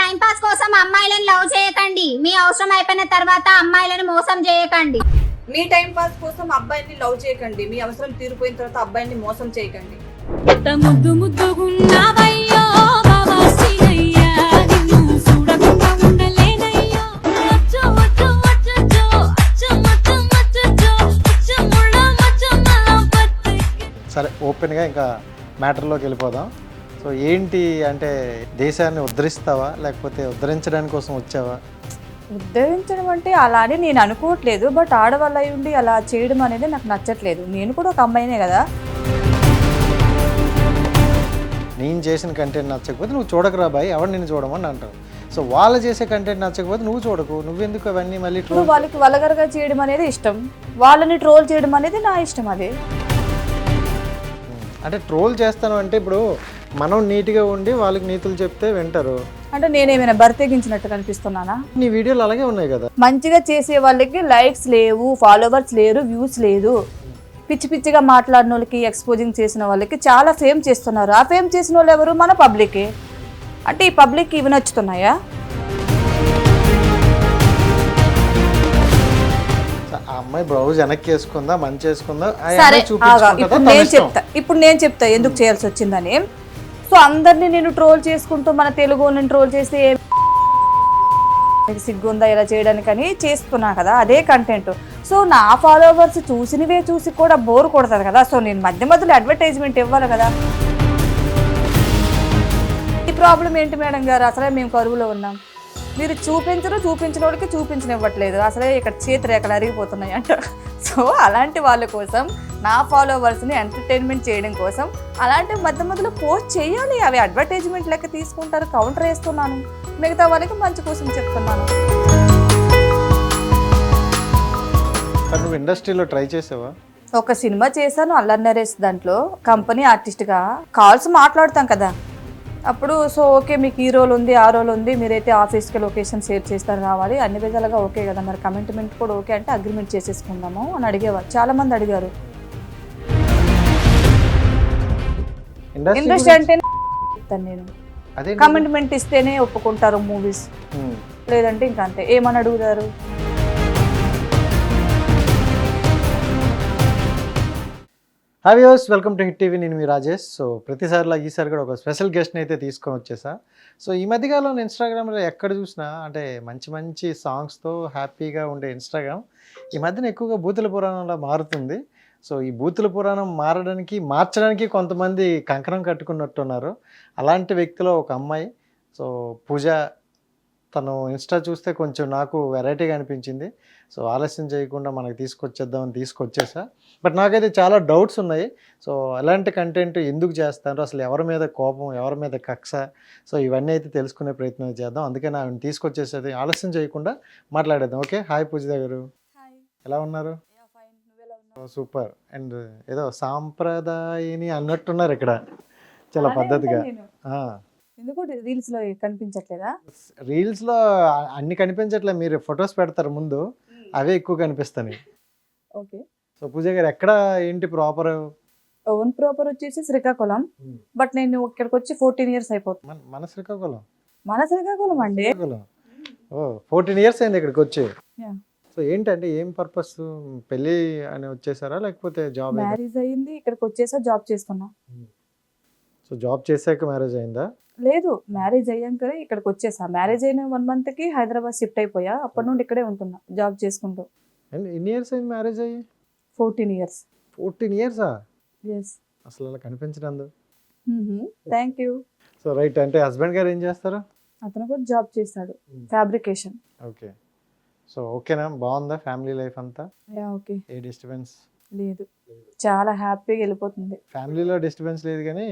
Time pass కోసం అమ్మాయిలను love చేయకండి. మీ అవసరం అయిపోయిన తర్వాత అమ్మాయిలను మోసం చేయకండి. మీ టైం పాస్ కోసం అబ్బాయిని లవ్ చేయకండి. మీ అవసరం తీరిపోయిన తర్వాత అబ్బాయిని మోసం చేయకండి. ముద్దు ముద్దుగున్నావయ్యో బాబా సీనయ్య నిన్ను చూడకుండా ఉండలేనయ్యో అచ్చో అచ్చో అచ్చో అచ్చో అచ్చో అచ్చో అచ్చో ముళ్ళ మచ్చమల పత్తి. సరే ఓపెన్గా ఇంకా మ్యాటర్లోకి వెళ్ళిపోదాం. సో ఏంటి అంటే దేశాన్ని ఉద్ధరిస్తావా లేకపోతే ఉద్ధరించడానికి కోసం వచ్చావా? ఉద్ధరించడం అంటే అలా అని నేను అనుకోవట్లేదు. బట్ ఆడవాళ్ళ అయి ఉండి అలా చేయడం అనేది నాకు నచ్చట్లేదు. నేను కూడా ఒక అమ్మాయినే కదా. నేను చేసిన కంటెంట్ నచ్చకపోతే నువ్వు చూడకురా బాయ్, ఎవరు నేను చూడమని అంటావు. సో వాళ్ళు చేసే కంటెంట్ నచ్చకపోతే నువ్వు చూడకు. నువ్వెందుకు అవన్నీ మళ్ళీ ఇప్పుడు వాళ్ళకి వల్గర్గా చేయడం అనేది ఇష్టం, వాళ్ళని ట్రోల్ చేయడం అనేది నా ఇష్టం. అదే అంటే ట్రోల్ చేస్తాను అంటే ఇప్పుడు మనం నీట్గా ఉండి వాళ్ళకి నీతులు చెప్తే వింటారు. అంటే నేనేమైనా బర్తెగించినట్టు కనిపిస్తున్నానా? నీ వీడియోలు అలాగే ఉన్నాయి కదా. మంచిగా చేసే వాళ్ళకి లైక్స్ లేవు, ఫాలోవర్స్ లేరు, వ్యూస్ లేదు. పిచ్చి పిచ్చిగా మాట్లాడిన వాళ్ళకి, ఎక్స్పోజింగ్ చేసిన వాళ్ళకి చాలా ఫేమ్ చేస్తున్నారు. ఆ ఫేమ్ చేసిన వాళ్ళు ఎవరు? మన పబ్లికే. అంటే ఈ పబ్లిక్ ఇవి నచ్చుతున్నాయా? ఆ అమ్మాయి బ్లౌజ్ వెనక్కి వేసుకుందా, మంచి వేసుకుందా, సరే ఇప్పుడు నేను చెప్తా ఎందుకు చేయాల్సి వచ్చిందని. సో అందరినీ నేను ట్రోల్ చేసుకుంటూ మన తెలుగుని ట్రోల్ చేసి సిగ్గుందా ఇలా చేయడానికని చేస్తున్నా కదా, అదే కంటెంట్. సో నా ఫాలోవర్స్ చూసినవే చూసి కూడా బోర్ కొడతారు కదా. సో నేను మధ్య మధ్యలో అడ్వర్టైజ్మెంట్ ఇవ్వాలి కదా. ఈ ప్రాబ్లం ఏంటి మేడం గారు? అసలే మేము కరువులో ఉన్నాం. మీరు చూపించిన వాళ్ళకి చూపించనివ్వట్లేదు. అసలే ఇక్కడ చేతిరేఖలు అరిగిపోతున్నాయి అంట. సో అలాంటి వాళ్ళ కోసం, నా ఫాలోవర్స్ని ఎంటర్టైన్మెంట్ చేయడం కోసం అలాంటి మధ్య మధ్యలో పోస్ట్ చేయాలి. అవి అడ్వర్టైజ్మెంట్ లెక్క తీసుకుంటారు. కౌంటర్ వేస్తున్నాను, మిగతా వాళ్ళకి మంచి కోసం చెప్తున్నాను. నువ్వు ఇండస్ట్రీలో ట్రై చేసావా? ఒక సినిమా చేశాను, అల్లరి నరేష్. దాంట్లో కంపెనీ ఆర్టిస్ట్గా కాల్స్ మాట్లాడతాం కదా. అప్పుడు సో ఓకే, మీకు ఈ రోల్ ఉంది, ఆ రోల్ ఉంది, మీరైతే ఆఫీస్కి లొకేషన్ షేర్ చేస్తారు, రావాలి, అన్ని విధాలుగా ఓకే కదా, మరి కమిట్మెంట్ కూడా ఓకే అంటే అగ్రిమెంట్ చేసేసుకుందాము అని అడిగేవారు. చాలా మంది అడిగారు. ఇండస్ట్రీ అంటే నేను కమిట్మెంట్ ఇస్తేనే ఒప్పుకుంటారు మూవీస్, లేదంటే ఇంకా అంతే. ఏమని అడుగుతారు? Hi viewers, welcome to hit TV. నేను మీ రాజేష్. సో ప్రతిసారిలా ఈసారి కూడా ఒక స్పెషల్ గెస్ట్ని అయితే తీసుకొని వచ్చేసా. సో ఈ మధ్యకాలంలో ఇన్స్టాగ్రామ్లో ఎక్కడ చూసినా అంటే మంచి మంచి సాంగ్స్తో హ్యాపీగా ఉండే ఇన్స్టాగ్రామ్ ఈ మధ్యన ఎక్కువగా బూతుల పురాణంలో మారుతుంది. సో ఈ బూతుల పురాణం మార్చడానికి కొంతమంది కంకణం కట్టుకున్నట్టున్నారు. అలాంటి వ్యక్తిలో ఒక అమ్మాయి, సో పూజ. తను ఇన్స్టా చూస్తే కొంచెం నాకు వెరైటీగా అనిపించింది. సో ఆలస్యం చేయకుండా మనకి తీసుకొచ్చేద్దామని తీసుకొచ్చేసా. బట్ నాకైతే చాలా డౌట్స్ ఉన్నాయి. సో అలాంటి కంటెంట్ ఎందుకు చేస్తారు, అసలు ఎవరి మీద కోపం, ఎవరి మీద కక్ష, సో ఇవన్నీ అయితే తెలుసుకునే ప్రయత్నం చేద్దాం. అందుకే నా తీసుకొచ్చేసేది. ఆలస్యం చేయకుండా మాట్లాడేద్దాం. ఓకే, హాయ్ పూజిత గారు, ఎలా ఉన్నారు? సూపర్. అండ్ ఏదో సాంప్రదాయని అన్నట్టున్నారు ఇక్కడ, చాలా పద్ధతిగా. ఎందుకు రీల్స్ లో కనిపించట్లేదా? రీల్స్ లో అన్ని కనిపించట్లేదు, మీరు ఫొటోస్ పెడతారు ముందు, అవే ఎక్కువ కనిపిస్తాయి. ఓకే. సో పూజ గారు ఎక్కడ, ఏంటి ప్రాపర్? ఓన్ ప్రాపర్ వచ్చేసి శ్రీకాకుళం. బట్ నేను ఇక్కడికి వచ్చి 14 years అయిపోతుంది. మన శ్రీకాకుళం? మన శ్రీకాకుళం అండి. ఓ 14 years అయింది ఇక్కడికి వచ్చి. సో ఏంటంటే ఏం పర్పస్? పెళ్ళి అని వచ్చేసారా లేకపోతే జాబ్? మ్యారేజ్ అయ్యింది, ఇక్కడికి వచ్చేసా, జాబ్ చేస్తున్నా. సో జాబ్ చేశాక మ్యారేజ్ అయిందా? లేదు, మ్యారేజ్ అయ్యాకనే ఇక్కడికి వచ్చేసా. మ్యారేజ్ అయిన 1 month కి హైదరాబాద్ షిఫ్ట్ అయిపోయా. అప్పటి నుండి ఇక్కడే ఉంటున్నా జాబ్ చేసుకుంటూ. అండ్ ఎన్ని ఇయర్స్ అయింది మ్యారేజ్ అయ్యి? 14 years. 14 years? ఎస్. అసలు అలా కనిపించడందు. Thank you. So right. అంటే హస్బెండ్ గారు ఏం చేస్తారు? అతను కూడా జాబ్ చేస్తాడు, ఫ్యాబ్రికేషన్. ఓకే. సో ఓకేనా, బాగుందా ఫ్యామిలీ లైఫ్ అంతా? ఓకే. ఏ డిస్టర్బెన్స్ లేదు, చాలా హ్యాపీగా వెళ్ళిపోతుంది. ఫ్యామిలీలో డిస్టర్బెన్స్ లేదు, కానీ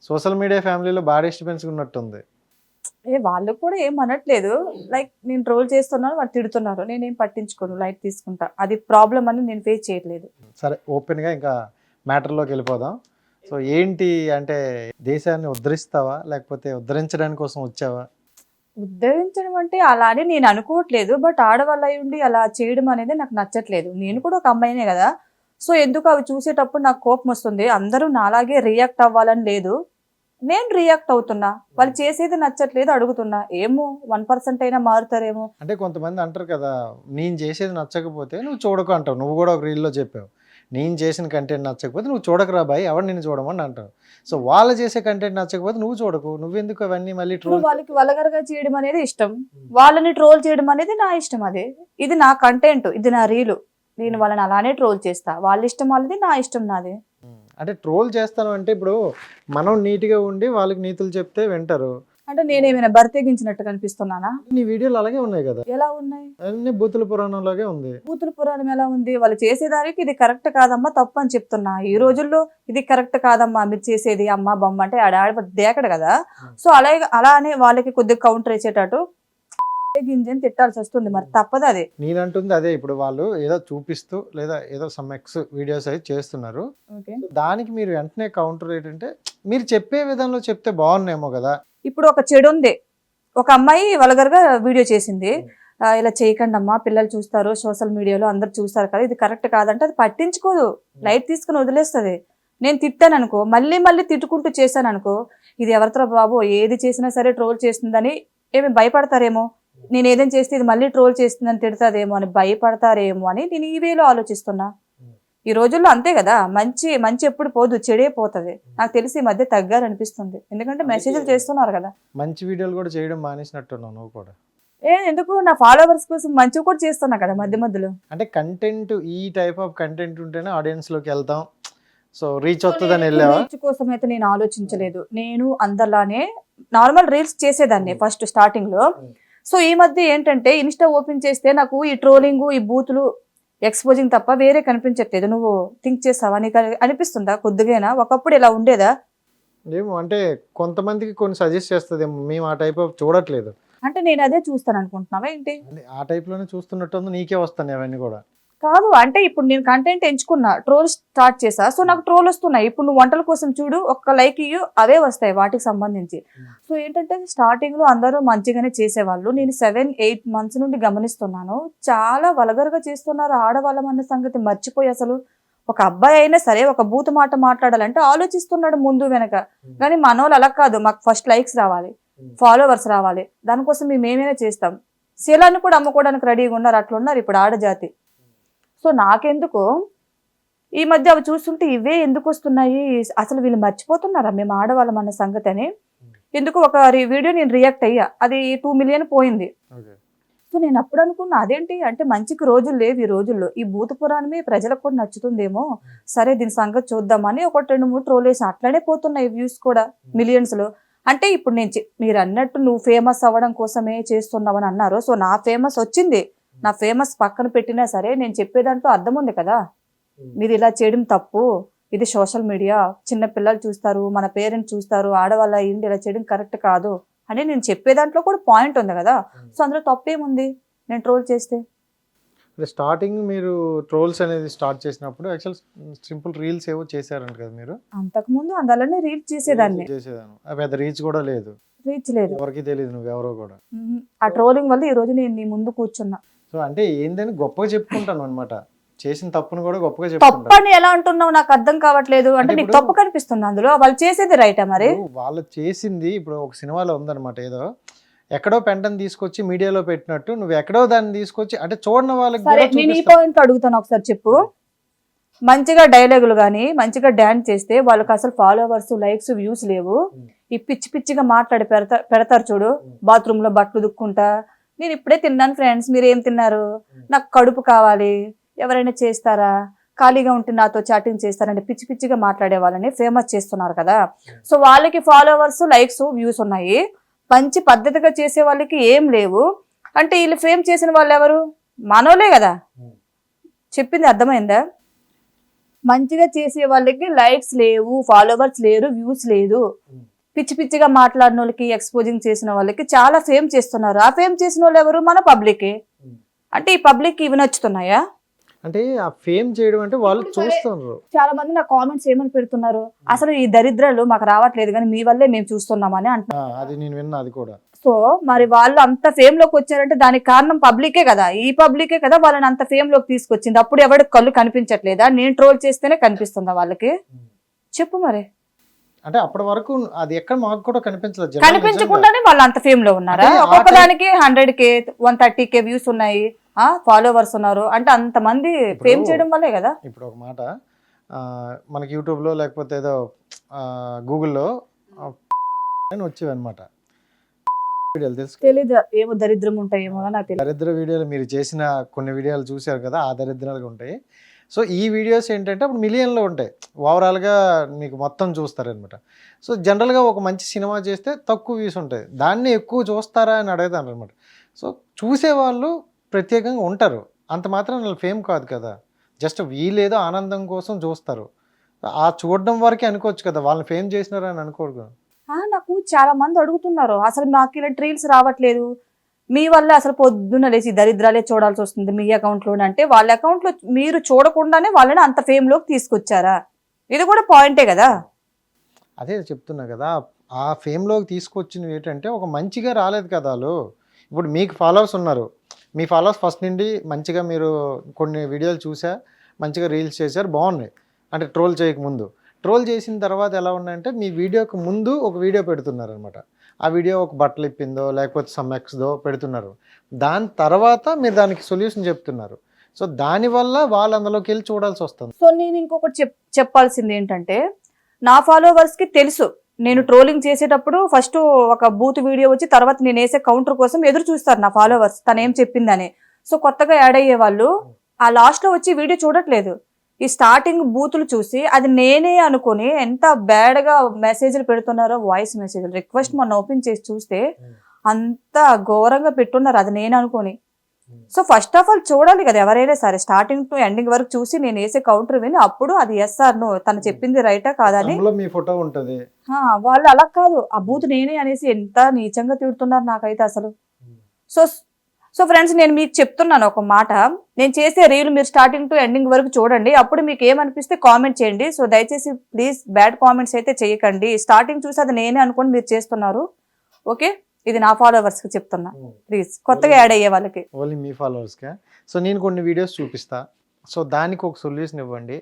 సోషల్ మీడియా ఫ్యామిలీలో బాగా డిస్టర్బెన్స్ ఉన్నట్టుంది. వాళ్ళు కూడా ఏం అనట్లేదు. లైక్ నేను ట్రోల్ చేస్తున్నాను, వాళ్ళు తిడుతున్నారు, నేనేం పట్టించుకోను, లైట్ తీసుకుంటా. అది ప్రాబ్లం అని నేను ఫేస్ చేయట్లేదు. సరే ఓపెన్గా ఇంకా మ్యాటర్లోకి వెళ్ళిపోదాం. సో ఏంటి అంటే దేశాన్ని ఉద్ధరిస్తావా లేకపోతే ఉద్ధరించడానికి కోసం వచ్చావా? ఉద్ధరించడం అంటే అలా అని నేను అనుకోవట్లేదు. బట్ ఆడవాళ్ళ అయి ఉండి అలా చేయడం అనేది నాకు నచ్చట్లేదు. నేను కూడా ఒక అమ్మాయినే కదా. సో ఎందుకు అవి చూసేటప్పుడు నాకు కోపం వస్తుంది. అందరూ నాలాగే రియాక్ట్ అవ్వాలని లేదు. నేను రియాక్ట్ అవుతున్నా, వాళ్ళు చేసేది నచ్చట్లేదు అడుగుతున్నా. ఏమో 1% అయినా మారుతారేమో. అంటే కొంతమంది అంటారు కదా, నేను చేసేది నచ్చకపోతే నువ్వు చూడకు అంటావు. నువ్వు కూడా ఒక రీల్లో చెప్పావు, నేను చేసిన కంటెంట్ నచ్చకపోతే నువ్వు చూడకురా బాయ్, ఎవరు నేను చూడమని అంటావు. సో వాళ్ళు చేసే కంటెంట్ నచ్చకపోతే నువ్వు చూడకు, నువ్వెందుకు అవన్నీ మళ్ళీ ఇప్పుడు ట్రోల్. వాళ్ళకి వల్గర్గా చేయడం అనేది ఇష్టం, వాళ్ళని ట్రోల్ చేయడం అనేది నా ఇష్టం. ఇది నా కంటెంట్, ఇది నా రీలు, నేను వాళ్ళని అలానే ట్రోల్ చేస్తా. వాళ్ళ ఇష్టం వాళ్ళది, నా ఇష్టం నాది. అంటే ట్రోల్ చేస్తాను అంటే ఇప్పుడు మనం నీట్గా ఉండి వాళ్ళకి నీతులు చెప్తే వింటారు. అంటే నేనేమైనా బర్తెగించినట్టు కనిపిస్తున్నానా? నీ వీడియోలు అలాగే ఉన్నాయి కదా, ఎలా ఉన్నాయి? అన్ని బూతుల పురాణంలాగే ఉంది. బూతుల పురాణం ఎలా ఉంది? వాళ్ళు చేసేదానికి ఇది కరెక్ట్ కాదమ్మా, తప్పు అని చెప్తున్నా. ఈ రోజుల్లో ఇది కరెక్ట్ కాదమ్మా మీరు చేసేది, అమ్మ బొమ్మ అంటే ఆడ దేకడు కదా. సో అలానే వాళ్ళకి కొద్దిగా కౌంటర్ వేసేటట్టు గింజని తిట్టాల్సి వస్తుంది, మరి తప్పదు. అది నేనంటుంది అదే. ఇప్పుడు వాళ్ళు ఏదో చూపిస్తూ లేదా ఏదో సమ్ ఎక్స్ వీడియోస్ అయితే చేస్తున్నారు, ఓకే. దానికి మీరు వెంటనే కౌంటర్ ఏంటంటే మీరు చెప్పే విధంలో చెప్తే బాగున్నాయేమో కదా. ఇప్పుడు ఒక చెడు ఉంది, ఒక అమ్మాయి వల్గర్గా వీడియో చేసింది, ఇలా చేయకండి అమ్మా పిల్లలు చూస్తారు, సోషల్ మీడియాలో అందరు చూస్తారు కదా, ఇది కరెక్ట్ కాదంటే అది పట్టించుకోదు, లైట్ తీసుకుని వదిలేస్తుంది. నేను తిట్టాను అనుకో, మళ్ళీ మళ్ళీ తిట్టుకుంటూ చేశాను అనుకో, ఇది ఎవరితో బాబు ఏది చేసినా సరే ట్రోల్ చేస్తుందని ఏమి భయపడతారేమో, నేను ఏదైనా చేస్తే ఇది మళ్ళీ ట్రోల్ చేస్తుందని తిడతాదేమో అని భయపడతారేమో అని నేను ఈ వేలో ఆలోచిస్తున్నా. ఈ రోజుల్లో అంతే కదా, మంచి ఎప్పుడు పోదు, చెడే పోతుంది. నాకు తెలిసి ఈ మధ్య తగ్గారనిపిస్తుంది, ఎందుకంటే మెసేజ్లు చేస్తున్నారు కదా. మంచి వీడియోలు కూడా చేయడం మానేసినట్టున్నావు నువ్వు కూడా. ఎందుకు, నా ఫాలోవర్స్ కోసం మంచిగా కూడా చేస్తున్నా కదా మధ్య మధ్యలో. అంటే కంటెంట్, ఈ టైప్ ఆఫ్ కంటెంట్ ఉంటేనే ఆడియన్స్ లోకి వెళ్తాం, సో రీచ్ అవుతుందని వెళ్ళావా? రీచ్ కోసం అయితే నేను ఆలోచించలేదు. నేను అందరిలానే నార్మల్ రీల్స్ చేసేదాన్ని ఫస్ట్ స్టార్టింగ్ లో. సో ఈ మధ్య ఏంటంటే ఇన్స్టా ఓపెన్ చేస్తే నాకు ఈ ట్రోలింగ్, ఈ బూతులు, ఎక్స్పోజింగ్ తప్ప వేరే కనిపించట్లేదు. నువ్వు థింక్ చేస్తావా? నీకు అనిపిస్తుందా కొద్దిగా ఒకప్పుడు ఇలా ఉండేదా? ఏమో అంటే కొంతమందికి కొన్ని సజెస్ట్ చేస్తుంది, మేము ఆ టైప్ ఆఫ్ చూడట్లేదు అంటే నేను అదే చూస్తాను అనుకుంటున్నావా ఏంటి? ఆ టైప్ లోనే చూస్తున్నట్టు నీకే వస్తాయి అవన్నీ కూడా. కాదు, అంటే ఇప్పుడు నేను కంటెంట్ ఎంచుకున్నా, ట్రోల్ స్టార్ట్ చేసా, సో నాకు ట్రోల్ వస్తున్నాయి. ఇప్పుడు నువ్వు వంటల కోసం చూడు, ఒక్క లైక్ ఇయ్యు, అవే వస్తాయి వాటికి సంబంధించి. సో ఏంటంటే స్టార్టింగ్ లో అందరూ మంచిగానే చేసేవాళ్ళు, నేను 7-8 months నుండి గమనిస్తున్నాను, చాలా వల్గర్గా చేస్తున్నారు ఆడవాళ్ళం అన్న సంగతి మర్చిపోయి. అసలు ఒక అబ్బాయి అయినా సరే ఒక బూతు మాట మాట్లాడాలంటే ఆలోచిస్తున్నాడు ముందు వెనక, కానీ మనోళ్ళు అలా కాదు, మాకు ఫస్ట్ లైక్స్ రావాలి, ఫాలోవర్స్ రావాలి, దానికోసం మేము ఏమైనా చేస్తాం. శీలాన్ని కూడా అమ్ముకోవడానికి రెడీగా ఉన్నారు, అట్లా ఉన్నారు ఇప్పుడు ఆడజాతి. సో నాకెందుకు ఈ మధ్య అవి చూస్తుంటే ఇవే ఎందుకు వస్తున్నాయి, అసలు వీళ్ళు మర్చిపోతున్నారా మేము ఆడవాళ్ళం అన్న సంగతి అని. ఎందుకు ఒక వీడియో నేను రియాక్ట్ అయ్యా, అది 2 million పోయింది. సో నేను అప్పుడు అనుకున్నా, అదేంటి అంటే మంచికి రోజులు లేవు ఈ రోజుల్లో, ఈ భూత పురాణమే ప్రజలకు కూడా నచ్చుతుందేమో, సరే దీని సంగతి చూద్దామని 1-2-3 ట్రోల్ వేసి అట్లనే పోతున్నాయి వ్యూస్ కూడా millions లో. అంటే ఇప్పుడు మీరు అన్నట్టు నువ్వు ఫేమస్ అవ్వడం కోసమే చేస్తున్నావు అని అన్నారు. సో నా ఫేమస్ వచ్చింది, నా ఫేమస్ పక్కన పెట్టినా సరే నేను చెప్పేదాంట్లో అర్థం ఉంది కదా, మీరు ఇలా చేయడం తప్పు, ఇది సోషల్ మీడియా, చిన్న పిల్లలు చూస్తారు, మన పేరెంట్స్ చూస్తారు, ఆడవాళ్ళ అయ్యింది ఇలా చేయడం కరెక్ట్ కాదు అని నేను చెప్పేదాంట్లో కూడా పాయింట్ ఉంది కదా. సో అందులో తప్పేముంది నేను ట్రోల్ చేస్తే? స్టార్టింగ్ మీరు ట్రోల్స్ అనేది స్టార్ట్ చేసినప్పుడు యాక్చువల్ సింపుల్ రీల్స్ ఏవో చేశారంట కదా మీరు? అంతకుముందు అందులోనే రీల్స్ చేసేదాన్ని, పెద్ద రీచ్ కూడా లేదు, రీచ్ లేదు, ఎవరికి తెలియదు నువ్వెవరో కూడా. ఆ ట్రోలింగ్ వల్ల ఈ రోజు నేను నీ ముందు కూర్చున్నా. సో అంటే ఏందని గొప్పగా చెప్పుకుంటాను అనమాట, చేసిన తప్పును కూడా గొప్పగా తప్పు చెప్పుకుంటాను. అని ఎలా అంటున్నావు నాకు అర్థం కావట్లేదు. అంటే నీకు తప్పు కనిపిస్తుంది అందులో, వాళ్ళు చేసేది రైటా మరి? వాళ్ళు చేసింది ఇప్పుడు ఒక సినిమాలో ఉందన్నమాట, ఏదో ఎక్కడో పెంటను తీసుకొచ్చి మీడియాలో పెట్టినట్టు నువ్వు ఎక్కడో దాన్ని తీసుకొచ్చి అంటే చూడని వాళ్ళకి సరే కూడా నేను ఈ చూపిస్తావు. పాయింట్ అడుగుతాను, ఒకసారి చెప్పు. మంచిగా డైలాగులు కానీ మంచిగా డాన్స్ చేస్తే వాళ్ళకి అసలు ఫాలోవర్స్, లైక్స్, వ్యూస్ లేవు. ఈ పిచ్చి పిచ్చిగా మాట్లాడి పెడతారు చూడు, బాత్రూమ్ లో బట్టలు దుక్కుంటా, నేను ఇప్పుడే తిన్నాను ఫ్రెండ్స్, మీరు ఏం తిన్నారు, నాకు కడుపు కావాలి, ఎవరైనా చేస్తారా, ఖాళీగా ఉంటే నాతో చాటింగ్ చేస్తారంటే పిచ్చి పిచ్చిగా మాట్లాడే వాళ్ళని ఫేమస్ చేస్తున్నారు కదా. సో వాళ్ళకి ఫాలోవర్స్, లైక్స్, వ్యూస్ ఉన్నాయి, మంచి పద్ధతిగా చేసే వాళ్ళకి ఏం లేవు. అంటే వీళ్ళు ఫేమ్ చేసిన వాళ్ళు ఎవరు? మనోలే కదా. చెప్పింది అర్థమైందా? మంచిగా చేసే వాళ్ళకి లైక్స్ లేవు, ఫాలోవర్స్ లేరు, వ్యూస్ లేదు. పిచ్చి పిచ్చిగా మాట్లాడిన వాళ్ళకి, ఎక్స్పోజింగ్ చేసిన వాళ్ళకి చాలా ఫేమ్ చేస్తున్నారు. ఆ ఫేమ్ చేసిన వాళ్ళు ఎవరు? మన పబ్లికే. అంటే ఈ పబ్లిక్ ఇవి నచ్చుతున్నాయా? అంటే ఆ ఫేమ్ చేయడం అంటే వాళ్ళు చూస్తున్నారు. చాలా మంది నా కామెంట్స్ ఏమని పెడుతున్నారు, అసలు ఈ దరిద్రాలు మాకు రావట్లేదు కానీ మీ వల్లే మేము చూస్తున్నామని అంటున్నారు. అది నేను విన్నా, అది కూడా. సో మరి వాళ్ళు అంత ఫేమ్ లోకి వచ్చారంటే దానికి కారణం పబ్లికే కదా, ఈ పబ్లికే కదా వాళ్ళని అంత ఫేమ్ లోకి తీసుకొచ్చింది. అప్పుడు ఎవరికి కళ్ళు కనిపించట్లేదా? నేను ట్రోల్ చేస్తేనే కనిపిస్తుందా వాళ్ళకి? చెప్పు మరి. అంటే అప్పటి వరకు అది ఎక్కడ మాకు కూడా కనిపించలేదు జనాలు నిజంగా. కనిపించకుండానే వాళ్ళు అంత ఫేమ్ లో ఉన్నారా? అంటే ఆ ఒక్కొక్క దానికి 100K 130K వ్యూస్ ఉన్నాయి, ఫాలోవర్స్ ఉన్నారు అంటే అంతమంది ఫేమ్ చేయడం వల్లే కదా. ఇప్పుడు ఒక మాట మనకి యూట్యూబ్లో లేకపోతే ఏదో గూగుల్లో అని వచ్చేవి అనమాట వీడియోలు తెలుసు. తెలీదు, ఏమో దరిద్రం ఉంటాయేమో నాకు తెలియదు. దరిద్ర వీడియోలు మీరు చేసిన కొన్ని వీడియోలు చూశారు కదా, ఆ దరిద్రాలుగా ఉంటాయి. సో ఈ వీడియోస్ ఏంటంటే అప్పుడు మిలియన్లో ఉంటాయి, ఓవరాల్గా మీకు మొత్తం చూస్తారనమాట. సో జనరల్గా ఒక మంచి సినిమా చేస్తే తక్కువ వ్యూస్ ఉంటాయి, దాన్ని ఎక్కువ చూస్తారా అని అడుగుతాను అనమాట. సో చూసేవాళ్ళు ప్రత్యేకంగా ఉంటారు, అంత మాత్రం వాళ్ళు ఫేమ్ కాదు కదా, జస్ట్ వీళ్ళేదో ఆనందం కోసం చూస్తారు. ఆ చూడడం వరకే అనుకోవచ్చు కదా, వాళ్ళని ఫేమ్ చేసినారు అని అనుకోరు. నాకు చాలా మంది అడుగుతున్నారు అసలు మాకు ఇలాంటి రీల్స్ రావట్లేదు, మీ వల్ల అసలు పొద్దున్న లేచి దరిద్రాలే చూడాల్సి వస్తుంది మీ అకౌంట్లోనే. అంటే వాళ్ళ అకౌంట్లో మీరు చూడకుండానే వాళ్ళని అంత ఫేమ్లోకి తీసుకొచ్చారా? ఇది కూడా పాయింటే కదా. అదే చెప్తున్నా కదా, ఆ ఫేమ్లోకి తీసుకొచ్చినవి ఏంటంటే ఒక మంచిగా రాలేదు కదా వాళ్ళు. ఇప్పుడు మీకు ఫాలోవర్స్ ఉన్నారు, మీ ఫాలోవర్స్ ఫస్ట్ నుండి మంచిగా మీరు కొన్ని వీడియోలు చూసా, మంచిగా రీల్స్ చేశారు, బాగున్నాయి. అంటే ట్రోల్ చేయకముందు, ట్రోల్ చేసిన తర్వాత ఎలా ఉన్నాయంటే మీ వీడియోకి ముందు ఒక వీడియో పెడుతున్నారు అనమాట. ఆ వీడియో ఒక బట్టలు ఇప్పిందో లేకపోతే సమ్మెక్స్దో పెడుతున్నారు, దాని తర్వాత మీరు దానికి సొల్యూషన్ చెప్తున్నారు. సో దానివల్ల వాళ్ళు అందులోకి వెళ్ళి చూడాల్సి వస్తుంది. సో నేను ఇంకొకటి చెప్పాల్సింది ఏంటంటే, నా ఫాలోవర్స్కి తెలుసు నేను ట్రోలింగ్ చేసేటప్పుడు ఫస్ట్ ఒక బూత్ వీడియో వచ్చి తర్వాత నేను వేసే కౌంటర్ కోసం ఎదురు చూస్తారు నా ఫాలోవర్స్, తను ఏం చెప్పిందని. సో కొత్తగా యాడ్ అయ్యే వాళ్ళు ఆ లాస్ట్లో వచ్చి వీడియో చూడట్లేదు, ఈ స్టార్టింగ్ బూతులు చూసి అది నేనే అనుకుని ఎంత బ్యాడ్గా మెసేజ్లు పెడుతున్నారో, వాయిస్ మెసేజ్లు. రిక్వెస్ట్ మొన్న ఓపెన్ చేసి చూస్తే అంత ఘోరంగా పెట్టున్నారు, అది నేను అనుకుని. సో ఫస్ట్ ఆఫ్ ఆల్ చూడాలి కదా ఎవరైనా సరే, స్టార్టింగ్ టు ఎండింగ్ వరకు చూసి నేను వేసే కౌంటర్ విని అప్పుడు అది ఎస్ ఆర్ నో తను చెప్పింది రైటా కాదని. మీ ఫోటో ఉంటుంది, వాళ్ళు అలా కాదు, ఆ బూత్ నేనే అనేసి ఎంత నీచంగా తిడుతున్నారు నాకైతే అసలు. సో సో ఫ్రెండ్స్, నేను మీకు చెప్తున్నాను ఒక మాట, నేను చేసే రీల్ మీరు స్టార్టింగ్ టు ఎండింగ్ వరకు చూడండి, అప్పుడు మీకు ఏమనిపిస్తే కామెంట్ చేయండి. సో దయచేసి ప్లీజ్ బ్యాడ్ కామెంట్స్ అయితే చేయకండి. స్టార్టింగ్ చూసి అది నేనే అనుకోండి మీరు చేస్తున్నారు, ఓకే? ఇది నా ఫాలోవర్స్కి చెప్తున్నా, ప్లీజ్ కొత్తగా యాడ్ అయ్యే వాళ్ళకి. ఓన్లీ మీ ఫాలోవర్స్కే. సో నేను కొన్ని వీడియోస్ చూపిస్తా, సో దానికి ఒక సొల్యూషన్ ఇవ్వండి,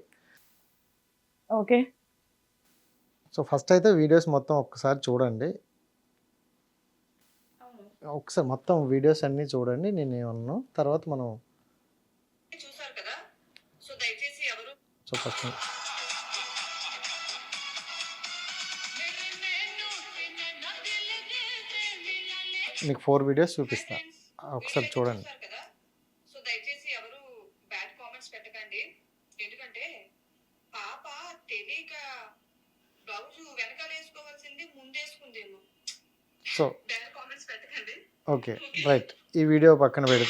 ఓకే? సో ఫస్ట్ అయితే వీడియోస్ మొత్తం ఒక్కసారి చూడండి, ఒకసారి మొత్తం వీడియోస్ అన్నీ చూడండి, నేను ఏమన్నా తర్వాత మనం చూసారు కదా. సో దయచేసి ఎవరు సో ఫస్ట్ మీకు 4 వీడియోస్ చూపిస్తా, ఒకసారి చూడండి. కదా. సో దయచేసి ఎవరు బ్యాడ్ కామెంట్స్ పెట్టకండి, ఎందుకంటే పాప తెలియక బ్లౌజ్ వెనకాల వేసుకోవాల్సింది ముందేసుకుందేమో. సో బ్యాడ్ కామెంట్స్ పెట్టకండి. ఓకే రైట్, ఈ వీడియో పక్కన పెడు.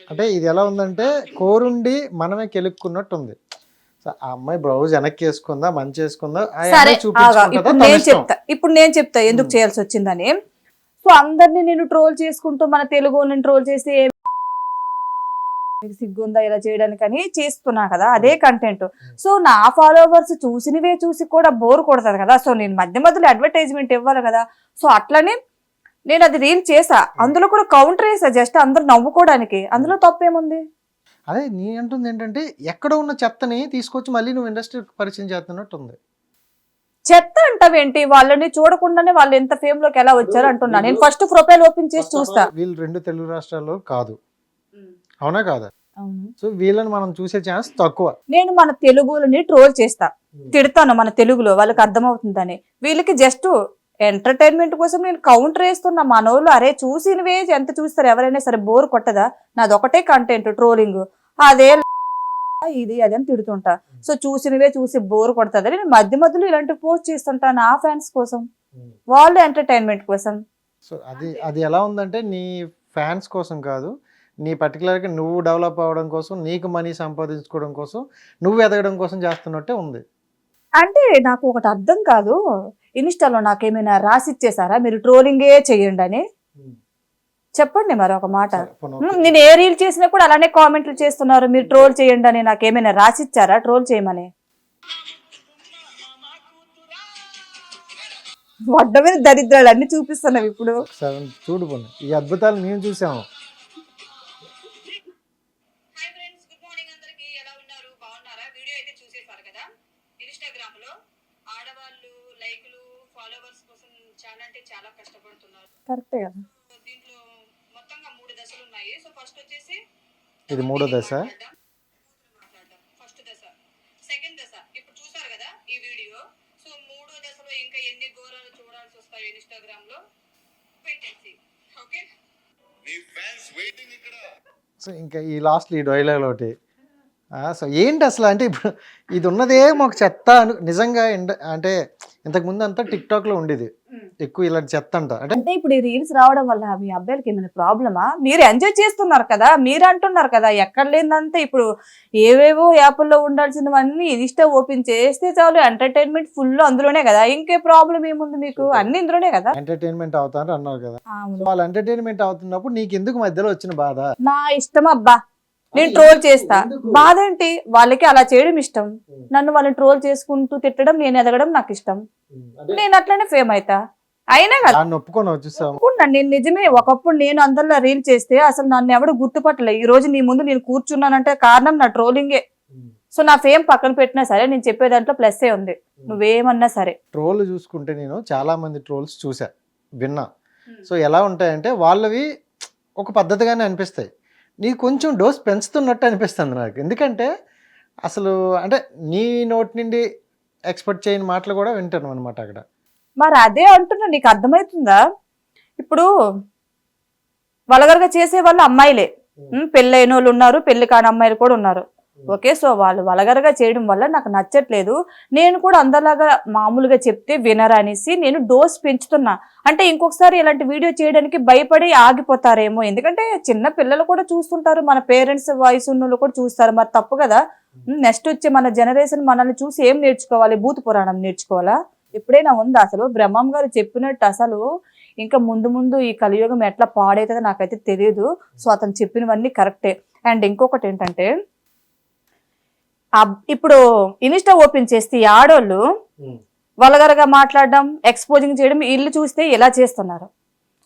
అంటే ఇది ఎలా ఉందంటే కోరుండి మనమే కెలుక్కున్నట్టు ఉంది. సో ఆ అమ్మాయి బ్లౌజ్ వెనక్కి వేసుకుందా, మంచి వేసుకుందా, సరే ఇప్పుడు నేను చెప్తా ఎందుకు చేయాల్సి వచ్చిందని. సో అందరినీ నేను ట్రోల్ చేసుకుంటూ మన తెలుగు ట్రోల్ చేసి సిగ్గుందా ఇలా చేయడానికి అని చేస్తున్నా కదా, అదే కంటెంట్. సో నా ఫాలోవర్స్ చూసినవే చూసి కూడా బోర్ కొడతారు కదా, సో నేను మధ్య మధ్యలో అడ్వర్టైజ్మెంట్ ఇవ్వాలి కదా. సో అట్లనే నేను అది రీల్ చేసా, అందులో కూడా కౌంటర్ వేసా, జస్ట్ అందరు నవ్వుకోవడానికి, అందులో తప్పేముంది? అదే నీ అంటుంది ఏంటంటే ఎక్కడ ఉన్న చెత్తని తీసుకొచ్చి మళ్ళీ నువ్వు ఇండస్ట్రీకి పరిచయం చేస్తున్నట్టు ఉంది. చెత్త అంటావేంటి? వాళ్ళని చూడకుండానే వాళ్ళు ఎంత ఫేమ్ లోకి ఎలా వచ్చారు అంటున్నా. నేను ఫస్ట్ ప్రొఫైల్ ఓపెన్ చేసి చూస్తా. వీళ్ళు 2 తెలుగు రాష్ట్రాల్లో కాదు, అవునా కాదా? సో వీళ్ళని మనం చూసే ఛాన్స్ తక్కువ. నేను మన తెలుగుని ట్రోల్ చేస్తా, తిడతాను మన తెలుగులో, వాళ్ళకి అర్థమవుతుందని. వీళ్ళకి జస్ట్ ఎంటర్టైన్మెంట్ కోసం నేను కౌంటర్ వేస్తున్నా. మనోళ్ళు అరే చూసినవే ఎంత చూస్తారు ఎవరైనా సరే, బోర్ కొట్టదా? నాది ఒకటే కంటెంట్ ట్రోలింగ్, అదే ఇది అది అని తిడుతుంటా. సో చూసినవే చూసి బోర్ కొడుతుంది, నేను మధ్య మధ్యలో ఇలాంటి పోస్ట్ చేస్తుంటా నా ఫ్యాన్స్ కోసం, వాళ్ళు ఎంటర్టైన్మెంట్ కోసం. సో అది ఎలా ఉందంటే నీ ఫ్యాన్స్ కోసం కాదు, నీ పర్టికులర్గా నువ్వు డెవలప్ అవ్వడం కోసం, నీకు మనీ సంపాదించుకోవడం కోసం, నువ్వు ఎదగడం కోసం చేస్తున్నట్టే ఉంది. అంటే నాకు ఒకటి అర్థం కాదు, ఇన్స్టాలో నాకేమైనా రాసిచ్చేసారా మీరు ట్రోలింగే చెయ్యండి అని? చెప్పండి మరి ఒక మాట. నేను ఏ రీల్ చేసినా కూడా అలానే కామెంట్లు చేస్తున్నారు, మీరు ట్రోల్ చేయండి అని. నాకేమైనా రాసిచ్చారా ట్రోల్ చేయమని? వడ్డ మీద దరిద్రాలు అన్ని చూపిస్తున్నావు ఇప్పుడు. చూడు ఈ అద్భుతాలు మేము చూసాము. హాయ్ ఫ్రెండ్స్, గుడ్ మార్నింగ్ అందరికి. ఎలా ఉన్నారు? బాగున్నారా? వీడియో అయితే చూసేసారు కదా. ఇన్స్టాగ్రామ్ లో ఆడవాళ్ళు రావడానికి చాలా కష్టపడుతున్నారు. కరెక్టే కదా. దీంట్లో మొత్తంగా 3 దశలు ఉన్నాయి. సో ఫస్ట్ వచ్చేసి ఇది మూడో దశ. మాట్లాడడం ఫస్ట్ దశ. సెకండ్ దశ ఇప్పుడు చూసారు కదా ఈ వీడియో. సో మూడో దశలో ఇంకా ఎన్ని ఘోరాలు చూడాల్సి వస్తాయి ఇన్స్టాగ్రామ్ లో పెట్టేసి. ఓకే, నీ ఫ్యాన్స్ వెయిటింగ్ ఇక్కడ. సో ఇంకా ఈ లాస్ట్ ఈ డైలాగ్ ఒకటి. సో ఏంటి అసలు అంటే ఇప్పుడు ఇది ఉన్నదే మాకు చెత్త నిజంగా అంటే ఇంతకుముందు అంతా టిక్టాక్లో ఉండేది ఎక్కువ ఇలాంటి చెత్త అంట. అంటే ఇప్పుడు ఈ రీల్స్ రావడం వల్ల మీ అబ్బాయిలకి ఏమైనా ప్రాబ్లమా? మీరు ఎంజాయ్ చేస్తున్నారు కదా, మీరు అంటున్నారు కదా ఎక్కడ లేదంటే ఇప్పుడు ఏవేవో యాప్ల్లో ఉండాల్సినవన్నీ ఇన్స్టా ఓపెన్ చేస్తే చాలు ఎంటర్టైన్మెంట్ ఫుల్ అందులోనే కదా, ఇంకే ప్రాబ్లం ఏముంది మీకు? అన్ని ఇందులోనే కదా. ఎంటర్టైన్మెంట్ అవుతారు అన్నారు కదా. అవును. వాళ్ళు ఎంటర్టైన్మెంట్ అవుతున్నప్పుడు నీకు ఎందుకు మధ్యలో వచ్చిన బాధ? నా ఇష్టం అబ్బా, నేను ట్రోల్ చేస్తా. బాధ ఏంటి? వాళ్ళకి అలా చేయడం ఇష్టం, నన్ను వాళ్ళని ట్రోల్ చేసుకుంటూ తిట్టడం, నేను ఎదగడం నాకు ఇష్టం. నేను అట్లనే ఫేమ్ అవుతా. అయినా కదా దాన్ని ఒప్పుకొని వచ్చేసాము. ఒప్పుకున్నాను నేను. నిజమే, ఒకప్పుడు నేను అందరిలో రీల్ చేస్తే అసలు నన్ను ఎవడు గుర్తుపట్టలే. ఈ రోజు నీ ముందు నేను కూర్చున్నానంటే కారణం నా ట్రోలింగే. సో నా ఫేమ్ పక్కన పెట్టినా సరే నేను చెప్పే దాంట్లో ప్లస్ ఏ ఉంది, నువ్వేమన్నా సరే. ట్రోల్ చూసుకుంటే నేను చాలా మంది ట్రోల్స్ చూసా, విన్నా. సో ఎలా ఉంటాయంటే వాళ్ళవి ఒక పద్ధతిగానే అనిపిస్తాయి, నీకు కొంచెం డోస్ పెంచుతున్నట్టు అనిపిస్తుంది నాకు. ఎందుకంటే అసలు అంటే నీ నోటి నుండి ఎక్స్పెక్ట్ చేయని మాటలు కూడా వింటాను అనమాట అక్కడ. మరి అదే అంటున్నా, నీకు అర్థమవుతుందా? ఇప్పుడు వలగరగా చేసే వాళ్ళు అమ్మాయిలే, పెళ్ళైన వాళ్ళు ఉన్నారు, పెళ్లి కాని అమ్మాయిలు కూడా ఉన్నారు. ఓకే, సో వాళ్ళు వలగరగా చేయడం వల్ల నాకు నచ్చట్లేదు. నేను కూడా అందరిలాగా మామూలుగా చెప్తే వినరు అనేసి నేను డోస్ పెంచుతున్నా. అంటే ఇంకొకసారి ఇలాంటి వీడియో చేయడానికి భయపడి ఆగిపోతారేమో, ఎందుకంటే చిన్న పిల్లలు కూడా చూస్తుంటారు, మన పేరెంట్స్ వయసు ఉన్న కూడా చూస్తారు. మరి తప్పు కదా. నెక్స్ట్ వచ్చే మన జనరేషన్ మనల్ని చూసి ఏం నేర్చుకోవాలి? భూత పురాణం నేర్చుకోవాలా? ఎప్పుడైనా ఉందా అసలు? బ్రహ్మం గారు చెప్పినట్టు అసలు ఇంకా ముందు ముందు ఈ కలియుగం ఎట్లా పాడైతుందో నాకైతే తెలియదు. సో అతను చెప్పినవన్నీ కరెక్టే. అండ్ ఇంకొకటి ఏంటంటే ఇప్పుడు ఇన్స్టా ఓపెన్ చేస్తే ఈ ఆడోళ్ళు వల్గర్గా మాట్లాడడం, ఎక్స్పోజింగ్ చేయడం, ఇల్లు చూస్తే ఎలా చేస్తున్నారు.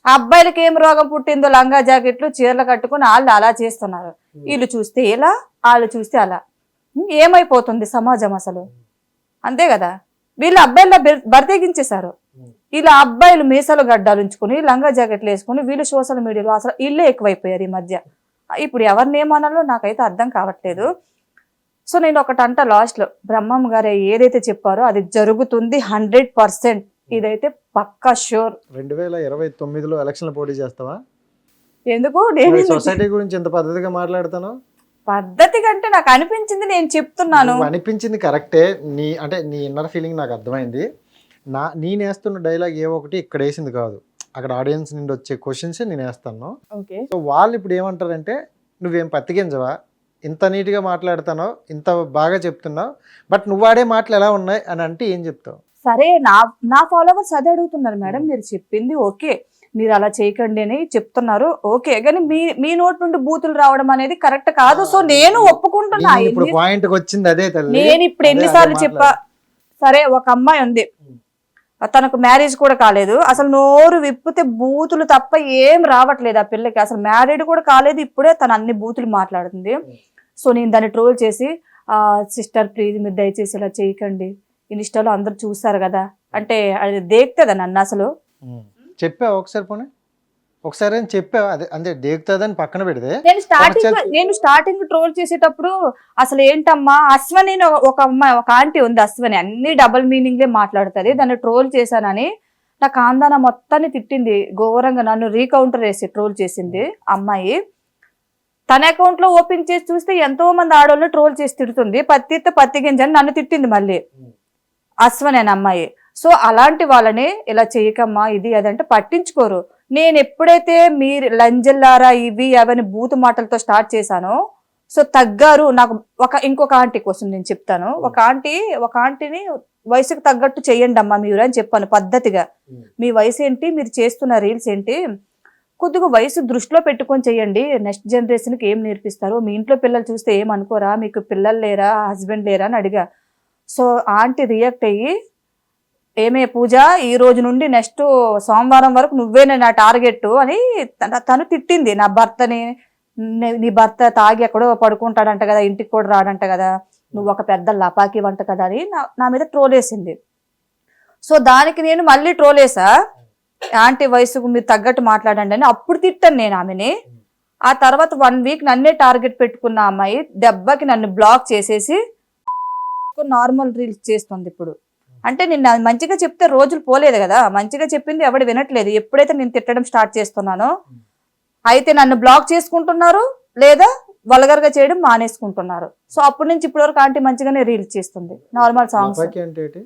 ఆ అబ్బాయిలకి ఏం రోగం పుట్టిందో లంగా జాకెట్లు చీరలు కట్టుకుని వాళ్ళు అలా చేస్తున్నారు. వీళ్ళు చూస్తే ఎలా, వాళ్ళు చూస్తే అలా. ఏమైపోతుంది సమాజం అసలు? అంతే కదా. వీళ్ళు అబ్బాయిల బరితెగించేశారు. ఇలా అబ్బాయిలు మీసాలు గడ్డాలు ఉంచుకుని లంగా జాకెట్లు వేసుకుని వీళ్ళు సోషల్ మీడియాలో అసలు ఇల్లే ఎక్కువైపోయారు ఈ మధ్య. ఇప్పుడు ఎవరిని ఏమనాలో నాకైతే అర్థం కావట్లేదు. సో నేను ఒకటి అంట లాస్ట్ లో, బ్రహ్మం గారు ఏదైతే చెప్పారో అది జరుగుతుంది 100%. ఇదైతే పక్కా షూర్. 2029లో ఎలక్షన్లు పోటీ చేస్తావా? ఎందుకు? నేను సొసైటీ గురించి ఎంత పద్ధతిగా మాట్లాడతాను? పద్ధతి కంటే నాకు అనిపించింది నేను చెప్తున్నాను. అనిపించింది కరెక్టే. నీ అంటే నీ ఇన్నర్ ఫీలింగ్ నాకు అర్థమైంది. నేను వేస్తున్న డైలాగ్ ఏ ఒకటి ఇక్కడ వేసింది కాదు, అక్కడ ఆడియన్స్ నుండి వచ్చే క్వశ్చన్స్ నేను వేస్తాను. ఓకే, సో వాళ్ళు ఇప్పుడు ఏమంటారంటే నువ్వేం పత్తిగించవా, ఇంత నీట్గా మాట్లాడుతున్నావు, ఇంత బాగా చెప్తున్నావు, బట్ నువ్వు వాడే మాటలు ఎలా ఉన్నాయి అని అంటే ఏం చెప్తావు? సరే, నా ఫాలోవర్స్ అదే అడుగుతున్నారు మేడం, మీరు చెప్పింది ఓకే, మీరు అలా చేయకండి అని చెప్తున్నారు ఓకే, కానీ మీ నోటి నుండి బూతులు రావడం అనేది కరెక్ట్ కాదు. సో నేను ఒప్పుకుంటున్నా. ఇప్పుడు పాయింట్ వచ్చింది అదే తల్లి. నేను ఇప్పుడు ఎన్నిసార్లు చెప్పా. సరే, ఒక అమ్మాయి ఉంది, తనకు మ్యారేజ్ కూడా కాలేదు, అసలు నోరు విప్పితే బూతులు తప్ప ఏం రావట్లేదు ఆ పిల్లకి. అసలు మ్యారీడ్ కూడా కాలేదు, ఇప్పుడే తను అన్ని బూతులు మాట్లాడుతుంది. సో నేను దాన్ని ట్రోల్ చేసి, సిస్టర్ ప్లీజ్ మీరు దయచేసి ఇలా చేయకండి, ఇన్స్టాలో అందరు చూస్తారు కదా అంటే అది దేక్తుందా నన్ను అసలు? చెప్పావు ఒకసారి, పోనీ ఒకసారి అని చెప్పావు, అదే అంటే దేక్తుందని పక్కన పెడితే. నేను స్టార్టింగ్ ట్రోల్ చేసేటప్పుడు అసలు ఏంటమ్మా అశ్వని ఒక అమ్మాయి, ఒక ఆంటీ ఉంది అశ్వని, అన్ని డబుల్ మీనింగ్లే మాట్లాడుతుంది, దాన్ని ట్రోల్ చేశానని నా కాందాన మొత్తాన్ని తిట్టింది ఘోరంగా, నన్ను రీకౌంటర్ వేసి ట్రోల్ చేసింది అమ్మాయి. తన అకౌంట్ లో ఓపెన్ చేసి చూస్తే ఎంతో మంది ఆడవాళ్ళు ట్రోల్ చేసి తిడుతుంది, పత్తి గింజని నన్ను తిట్టింది మళ్ళీ అశ్వని అనే అమ్మాయి. సో అలాంటి వాళ్ళని ఇలా చేయకమ్మా ఇది అదంటే పట్టించుకోరు. నేను ఎప్పుడైతే మీరు లంజల్లారా ఇవి అవన్నీ బూతు మాటలతో స్టార్ట్ చేశానో సో తగ్గారు. నాకు ఇంకొక ఆంటీ కోసం నేను చెప్తాను, ఒక ఆంటీని వయసుకు తగ్గట్టు చెయ్యండి అమ్మా మీరు అని చెప్పాను పద్ధతిగా. మీ వయసు ఏంటి, మీరు చేస్తున్న రీల్స్ ఏంటి, కొద్దిగా వయసు దృష్టిలో పెట్టుకొని చెయ్యండి, నెక్స్ట్ జనరేషన్కి ఏం నేర్పిస్తారు, మీ ఇంట్లో పిల్లలు చూస్తే ఏమనుకోరా, మీకు పిల్లలు లేరా, హస్బెండ్ లేరా అని అడిగా. సో ఆంటీ రియాక్ట్ అయ్యి, ఏమే పూజ ఈ రోజు నుండి నెక్స్ట్ సోమవారం వరకు నువ్వేనే నా టార్గెట్ అని తను తిట్టింది నా భర్తని. నీ భర్త తాగి ఎక్కడో పడుకుంటాడంట కదా, ఇంటికి కూడా రాడంట కదా, నువ్వు ఒక పెద్ద లపాకి వంట కదా అని నా మీద ట్రోల్ వేసింది. సో దానికి నేను మళ్ళీ ట్రోల్ వేసా, ఆంటీ వయసుకు మీరు తగ్గట్టు మాట్లాడండి అని అప్పుడు తిట్టాను నేను ఆమెని. ఆ తర్వాత 1 వీక్ నన్నే టార్గెట్ పెట్టుకున్న అమ్మాయి దెబ్బకి నన్ను బ్లాక్ చేసేసి నార్మల్ రీల్స్ చేస్తుంది ఇప్పుడు. అంటే నిన్న మంచిగా చెప్తే రోజులు పోలేదు కదా, మంచిగా చెప్పింది ఎవడు వినట్లేదు. ఎప్పుడైతే నేను తిట్టడం స్టార్ట్ చేస్తున్నానో అయితే నన్ను బ్లాక్ చేసుకుంటున్నారు లేదా వల్గర్ గా చేయడం మానేసుకుంటున్నారు. సో అప్పటి నుంచి ఇప్పటి వరకు ఆంటీ మంచిగానే రీల్స్ చేస్తుంది, నార్మల్ సాంగ్స్. లపాకి అంటే ఏంటి?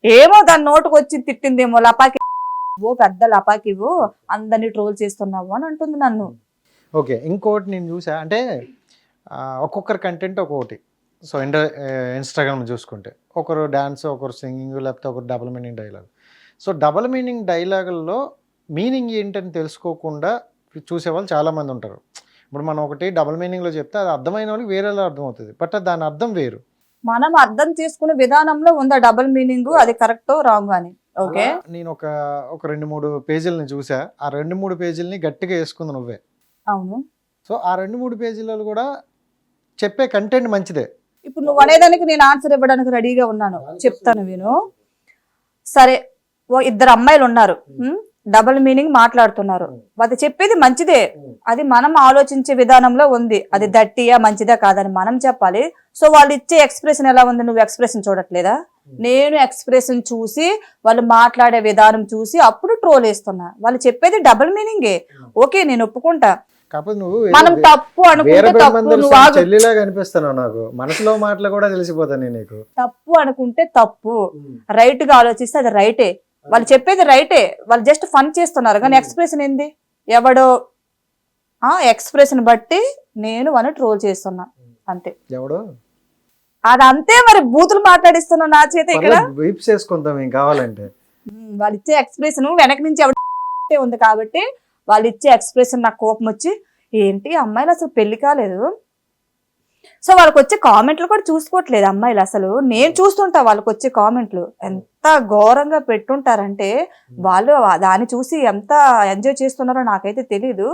ఏమో దాని నోటుకు వచ్చి తిట్టిందేమో, లపాకి ఓ పెద్ద లపాకివు అందరినీ ట్రోల్ చేస్తున్నావు అని అంటుంది నన్ను. ఓకే, ఇంకోటి నేను చూసా అంటే ఒక్కొక్కరి కంటెంట్ ఒక్కొక్కటి. సో ఇన్స్టాగ్రామ్ చూసుకుంటే ఒకరు డ్యాన్స్, ఒకరు సింగింగ్, లేకపోతే ఒకరు double meaning dialogue. So double meaning డైలాగుల్లో మీనింగ్ ఏంటని తెలుసుకోకుండా చూసేవాళ్ళు చాలామంది ఉంటారు. ఇప్పుడు మనం ఒకటి డబుల్ మీనింగ్లో చెప్తే అది అర్థమైన వాళ్ళకి వేరేలా అర్థమవుతుంది, బట్ దాని అర్థం వేరు. మనం అర్థం చేసుకునే విధానంలో ఉందా డబుల్ మీనింగ్, అది కరెక్ట్ రాంగ్ అని. ఓకే, నేను ఒక 2-3 పేజీలని చూసా. ఆ 2-3 పేజీలని గట్టిగా వేసుకుంది నువ్వే. అవును. సో ఆ 2-3 పేజీలలో కూడా చెప్పే కంటెంట్ మంచిదే. ఇప్పుడు నువ్వు అనేదానికి నేను ఆన్సర్ ఇవ్వడానికి రెడీగా ఉన్నాను, చెప్తాను విను. సరే, ఇద్దరు అమ్మాయిలు ఉన్నారు, డబుల్ మీనింగ్ మాట్లాడుతున్నారు. అది చెప్పేది మంచిదే, అది మనం ఆలోచించే విధానంలో ఉంది. అది దట్టియా మంచిదా కాదని మనం చెప్పాలి. సో వాళ్ళు ఇచ్చే ఎక్స్ప్రెషన్ ఎలా ఉంది, నువ్వు ఎక్స్ప్రెషన్ చూడట్లేదా? నేను ఎక్స్ప్రెషన్ చూసి వాళ్ళు మాట్లాడే విధానం చూసి అప్పుడు ట్రోల్ వేస్తున్నా. వాళ్ళు చెప్పేది డబుల్ మీనింగే, ఓకే నేను ఒప్పుకుంటా. కాకపోతే నువ్వు మనం తప్పు అనుకుంటే తప్పు, నువ్వు ఆగు. చెల్లిలాగా అనిపిస్తున్నావు నాకు, మనసులో మాటలు కూడా తెలిసిపోతాను నీకు. తప్పు అనుకుంటే తప్పు, రైట్ గా ఆలోచిస్తే అది రైటే. వాళ్ళు చెప్పేది రైటే, వాళ్ళు జస్ట్ ఫన్ చేస్తున్నారు. కానీ ఎక్స్ప్రెషన్ ఏంది, ఎవడో ఎక్స్ప్రెషన్ బట్టి నేను వాళ్ళని ట్రోల్ చేస్తున్నా అంతే. ఎవడో అదంతే, మరి బూతులు మాట్లాడిస్తున్నా నా చేత ఇక్కడ. వీప్స్ వేసుకుంటాం ఏం కావాలంటే. వాళ్ళు ఇచ్చే ఎక్స్ప్రెషన్ వెనక నుంచి ఎవడ ఉంది కాబట్టి వాళ్ళు ఇచ్చే ఎక్స్ప్రెషన్ నాకు కోపం వచ్చి, ఏంటి అమ్మాయిలు అసలు పెళ్లి కాలేదు. సో వాళ్ళకి వచ్చే కామెంట్లు కూడా చూసుకోవట్లేదు అమ్మాయిలు అసలు. నేను చూస్తుంటా వాళ్ళకి వచ్చే కామెంట్లు ఎంత ఘోరంగా పెట్టుంటారంటే వాళ్ళు దాన్ని చూసి ఎంత ఎంజాయ్ చేస్తున్నారో నాకైతే తెలీదు.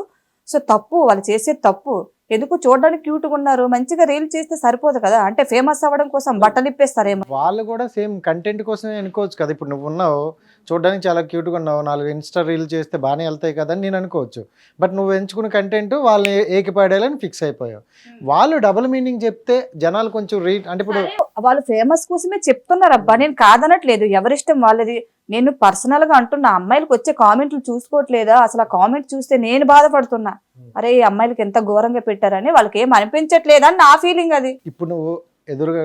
సో తప్పు, వాళ్ళు చేసేది తప్పు. ఎందుకు చూడడానికి క్యూట్గా ఉన్నారు, మంచిగా రీల్ చేస్తే సరిపోదు కదా, అంటే ఫేమస్ అవ్వడం కోసం బట్టలు ఇప్పేస్తారేమో. వాళ్ళు కూడా సేమ్ కంటెంట్ కోసమే అనుకోవచ్చు కదా. ఇప్పుడు నువ్వు ఉన్నావు, చూడడానికి చాలా క్యూట్గా ఉన్నావు, 4 ఇన్స్టా రీల్ చేస్తే బాగానే వెళ్తాయి కదా అని నేను అనుకోవచ్చు. బట్ నువ్వు ఎంచుకున్న కంటెంట్ వాళ్ళని ఏకిపాడేయాలని ఫిక్స్ అయిపోయావు. వాళ్ళు డబుల్ మీనింగ్ చెప్తే జనాలు కొంచెం అంటే ఇప్పుడు వాళ్ళు ఫేమస్ కోసమే చెప్తున్నారు అబ్బా, నేను కాదనట్లేదు, ఎవరిష్టం వాళ్ళది. నేను పర్సనల్ గా అంటున్నా, అమ్మాయిలకు వచ్చే కామెంట్లు చూసుకోవట్లేదా అసలు? ఆ కామెంట్ చూస్తే నేను బాధపడుతున్నా, అరే ఈ అమ్మాయిలకి ఎంత ఘోరంగా పెట్టారని. వాళ్ళకి ఏం అనిపించట్లేదా అని నా ఫీలింగ్ అది. ఇప్పుడు నువ్వు ఎదురుగా